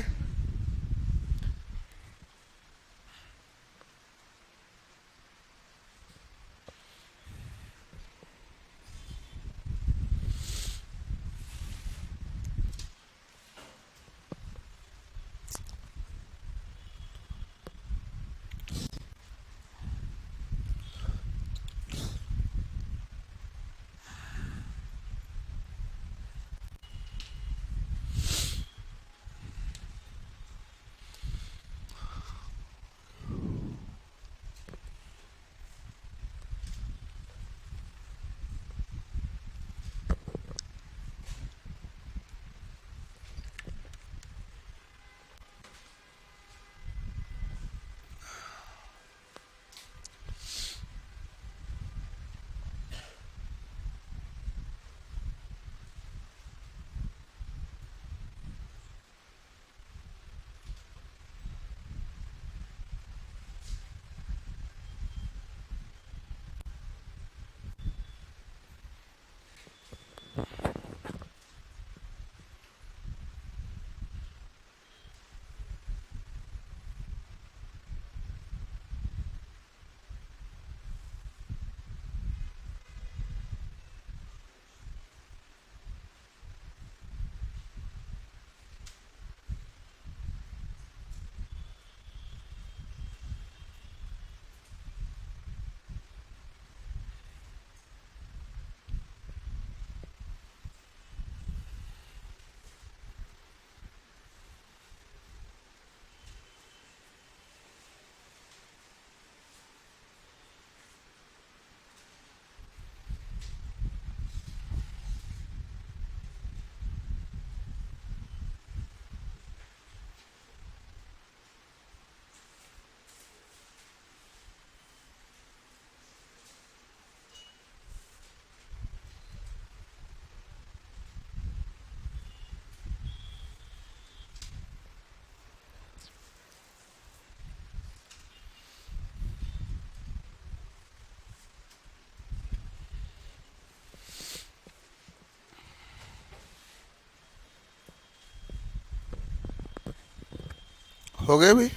हो गया भी?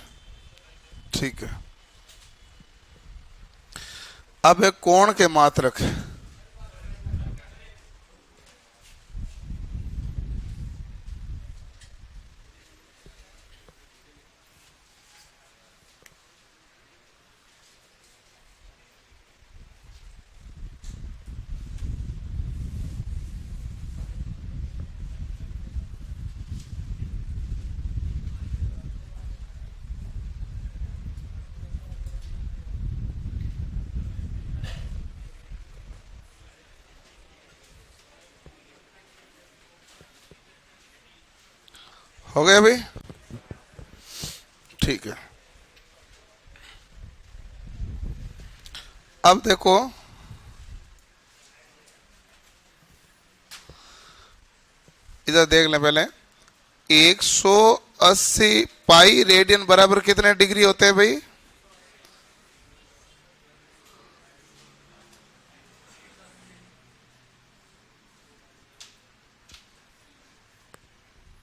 ठीक है। अब एक कोण के मात्रक, हो गया भी? ठीक है। अब देखो, इधर देख लें पहले। 180 पाई रेडियन बराबर कितने डिग्री होते हैं भाई?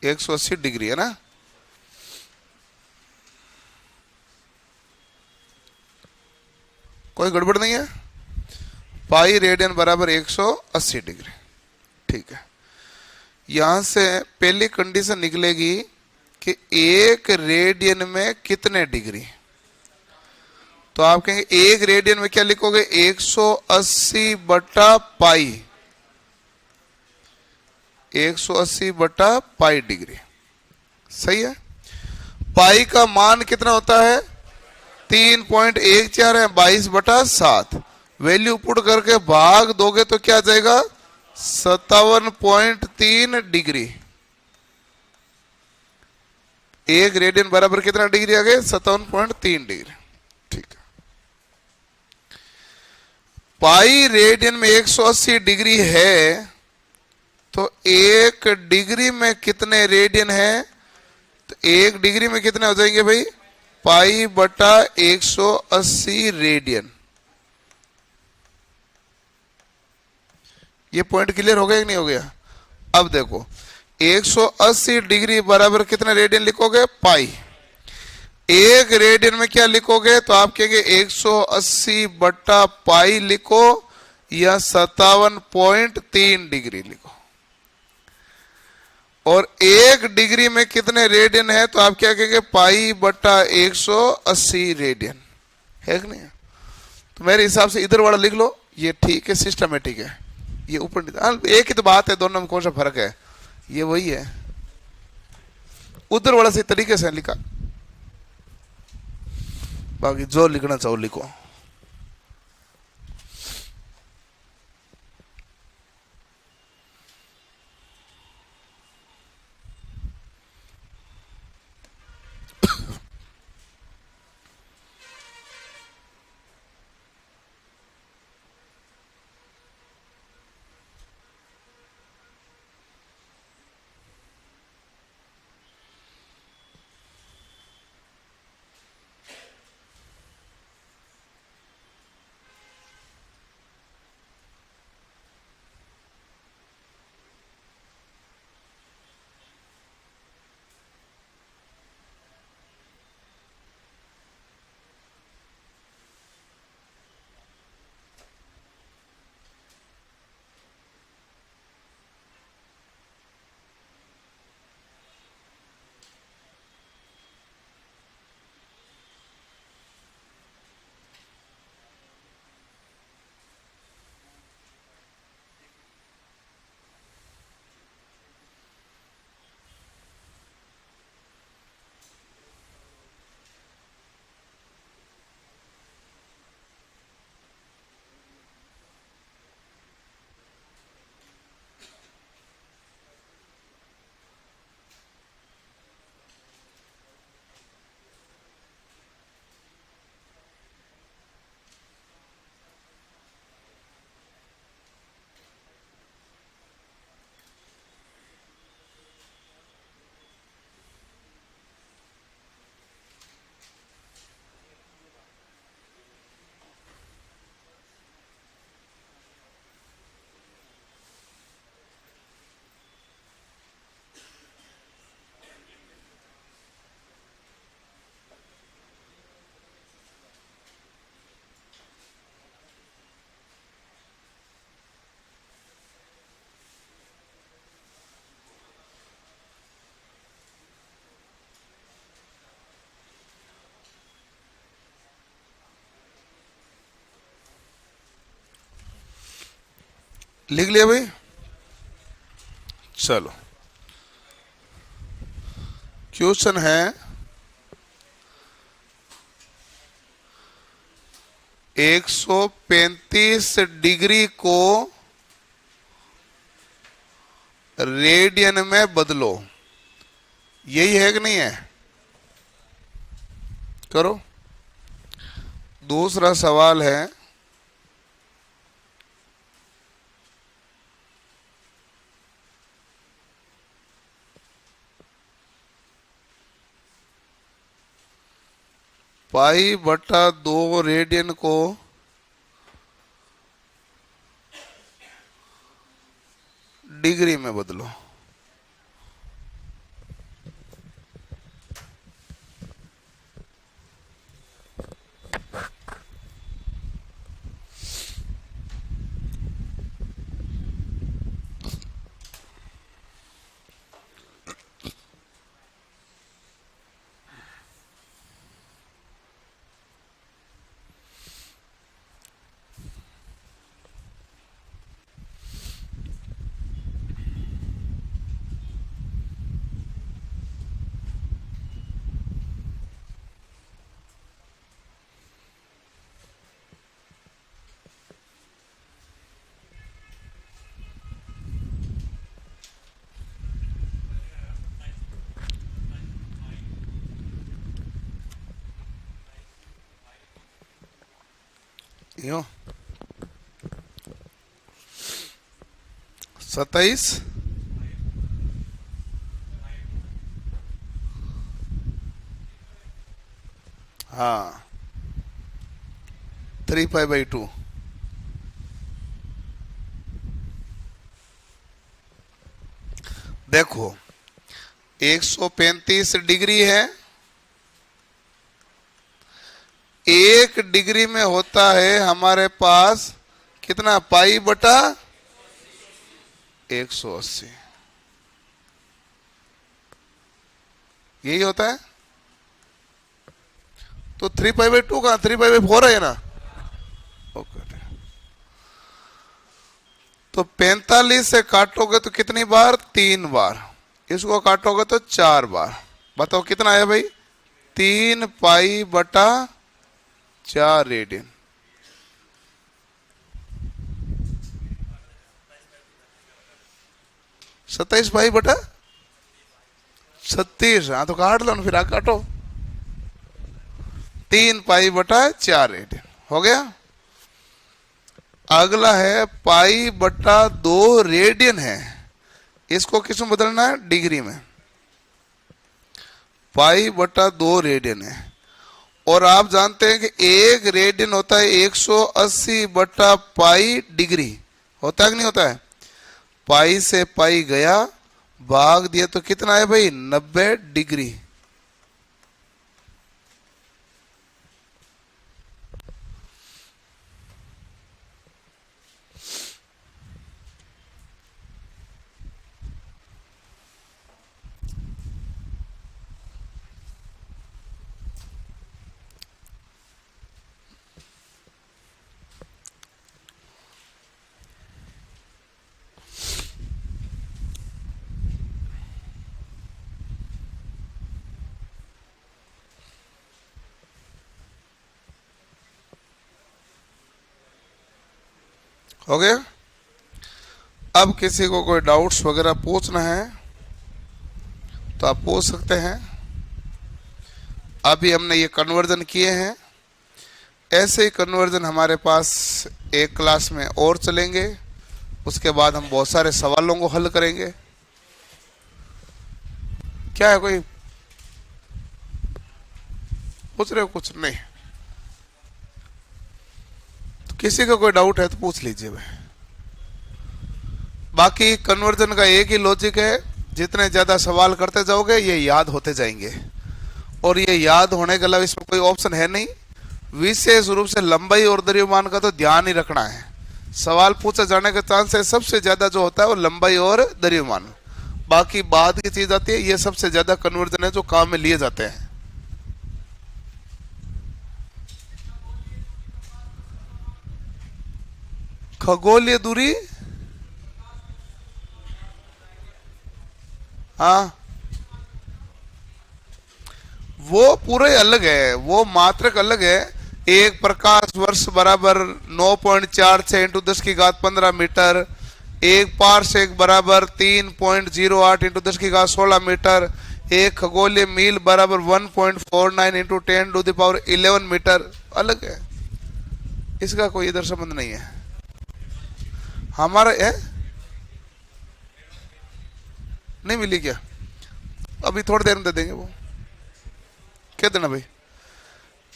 180 डिग्री है ना। कोई गड़बड़ नहीं है। पाई रेडियन बराबर 180 डिग्री। ठीक है। यहां से पहली कंडीशन निकलेगी कि एक रेडियन में कितने डिग्री। तो आप कहेंगे एक रेडियन में क्या लिखोगे? 180 बटा पाई, 180 बटा पाई डिग्री। सही है। पाई का मान कितना होता है? 3.14 है, 22 बटा 7। वैल्यू पुट करके भाग दोगे तो क्या आ जाएगा? 57.3 डिग्री। एक रेडियन बराबर कितना डिग्री आ गए? 57.3 डिग्री। ठीक है। पाई रेडियन में 180 डिग्री है, तो एक डिग्री में कितने रेडियन है? तो एक डिग्री में कितने हो जाएंगे भाई? पाई बटा 180 रेडियन। ये पॉइंट क्लियर हो गया कि नहीं हो गया? अब देखो, 180 डिग्री बराबर कितने रेडियन लिखोगे? पाई। एक रेडियन में क्या लिखोगे? तो आप कहेंगे 180 बटा पाई लिखो या 57.3 डिग्री लिखो। और एक डिग्री में कितने रेडियन है? तो आप क्या कहेंगे? पाई बटा 180 रेडियन। है कि नहीं? तो मेरे हिसाब से इधर वाला लिख लो, ये ठीक है, सिस्टमेटिक है। ये ऊपर एक ही तो बात है, दोनों में कौन सा फर्क है? ये वही है। उधर वाला सही तरीके से लिखा, बाकी जो लिखना चाहो लिखो। लिख लिया भाई? चलो, क्वेश्चन है 135 डिग्री को रेडियन में बदलो। यही है कि नहीं है? करो। दूसरा सवाल है पाई बटा 2 रेडियन को डिग्री में बदलो। यो 27, हाँ 3π/2। देखो 135 डिग्री है, 1 डिग्री में होता है हमारे पास कितना? पाई बटा 180। यही होता है। तो 3π/2 का 3π/4 है ना? ओके। तो 45 से काटोगे तो कितनी बार? 3 बार। इसको काटोगे तो 4 बार। बताओ कितना है भाई? 3π/4 रेडियन। सत्ताईस पाई बटा 36। हाँ तो काट लो ना, फिर आगे काटो। 3π/4 रेडियन हो गया। अगला है पाई बटा 2 रेडियन है, इसको किस में बदलना है? डिग्री में। पाई बटा 2 रेडियन है, और आप जानते हैं कि 1 रेडियन होता है 180 बटा पाई डिग्री। होता है कि नहीं होता है? पाई से पाई गया, भाग दिया तो कितना है भाई? 90 डिग्री। हो गया। अब किसी को कोई डाउट्स वगैरह पूछना है तो आप पूछ सकते हैं। अभी हमने ये कन्वर्जन किए हैं, ऐसे ही कन्वर्जन हमारे पास एक क्लास में और चलेंगे। उसके बाद हम बहुत सारे सवालों को हल करेंगे। क्या है, कोई पूछ रहे हो? कुछ नहीं? तो किसी का कोई डाउट है तो पूछ लीजिए भाई। बाकी कन्वर्जन का एक ही लॉजिक है, जितने ज्यादा सवाल करते जाओगे ये याद होते जाएंगे, और ये याद होने के अलावा इसमें कोई ऑप्शन है नहीं। विशेष रूप से लंबाई और द्रव्यमान का तो ध्यान ही रखना है। सवाल पूछे जाने का चांस है सबसे ज्यादा जो होता है वो लंबाई और द्रव्यमान। बाकी बाद की चीज आती है, ये सबसे ज्यादा कन्वर्जन है जो काम में लिए जाते हैं। खगोलीय दूरी हाँ, वो पूरे अलग है, वो मात्रक अलग है। एक प्रकाश वर्ष बराबर 9.46 इंटू 10⁻15 मीटर, एक पारसेक बराबर 3.08 इंटू 10⁻16 मीटर, एक खगोलीय मील बराबर 1.49 इंटू 10⁻11 मीटर, अलग है। इसका कोई इधर संबंध नहीं है हमारा। है नहीं मिली क्या? अभी थोड़ी देर में दे देंगे वो। क्या देना भाई?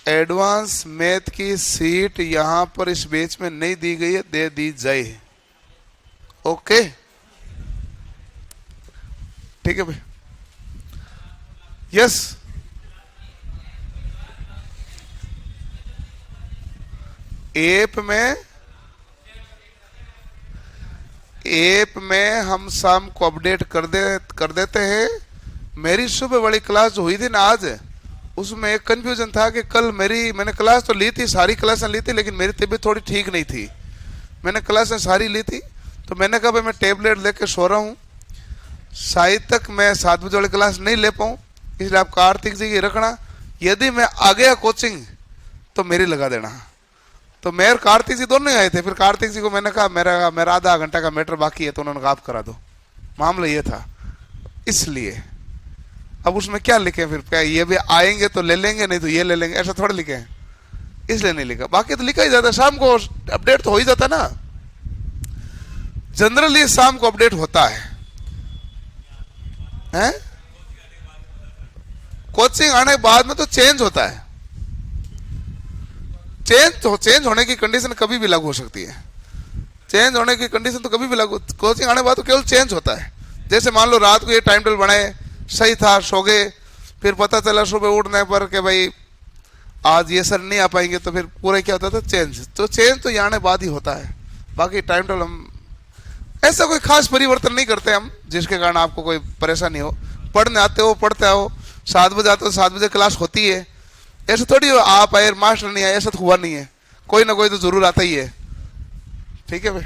एडवांस मैथ की सीट यहां पर इस बैच में नहीं दी गई है, दे दी जाए। ओके ठीक है भाई। यस ऐप में हम शाम को अपडेट कर देते हैं। मेरी सुबह वाली क्लास जो हुई थी ना आज, उसमें एक कंफ्यूजन था कि कल मैंने क्लास तो ली थी, सारी क्लासें ली थी, लेकिन मेरी तबीयत थोड़ी ठीक नहीं थी। मैंने क्लासें सारी ली थी, तो मैंने कहा भाई मैं टेबलेट लेके सो रहा हूँ, शायद तक मैं 7 बजे वाली क्लास नहीं ले पाऊँ, इसलिए आप कार्तिक जी की रखना। यदि मैं आ गया कोचिंग तो मेरी लगा देना। तो मैं और कार्तिक जी दोनों ही आए थे। फिर कार्तिक जी को मैंने कहा मेरा आधा घंटा का मैटर बाकी है, तो उन्होंने कहा आप करा दो। मामला ये था, इसलिए अब उसमें क्या लिखे फिर? क्या ये भी आएंगे तो ले लेंगे, नहीं तो ये ले लेंगे, ऐसा थोड़ा लिखे हैं, इसलिए नहीं लिखा। बाकी तो लिखा ही जाता, शाम को अपडेट तो हो ही जाता ना। जनरली शाम को अपडेट होता है, हैं? कोचिंग आने के बाद में तो चेंज होता है। चेंज होने की कंडीशन कभी भी लागू हो सकती है। चेंज होने की कंडीशन तो कभी भी लागू, कोचिंग आने के बाद तो केवल चेंज होता है। जैसे मान लो रात को ये टाइम टेबल बनाए, सही था, सो गए, फिर पता चला सुबह उठने पर कि भाई आज ये सर नहीं आ पाएंगे, तो फिर पूरा क्या होता था? चेंज। तो चेंज तो यहाँ आने बाद ही होता है। बाकी टाइम टेबल हम ऐसा कोई खास परिवर्तन नहीं करते हम, जिसके कारण आपको कोई परेशानी हो। पढ़ने आते हो, पढ़ते आओ, 7 बजे आते हो, 7 बजे क्लास होती है। ऐसा थोड़ी हो आप आए मास्टर नहीं आए, ऐसा तो हुआ नहीं है। कोई ना कोई तो जरूर आता ही है। ठीक है भाई।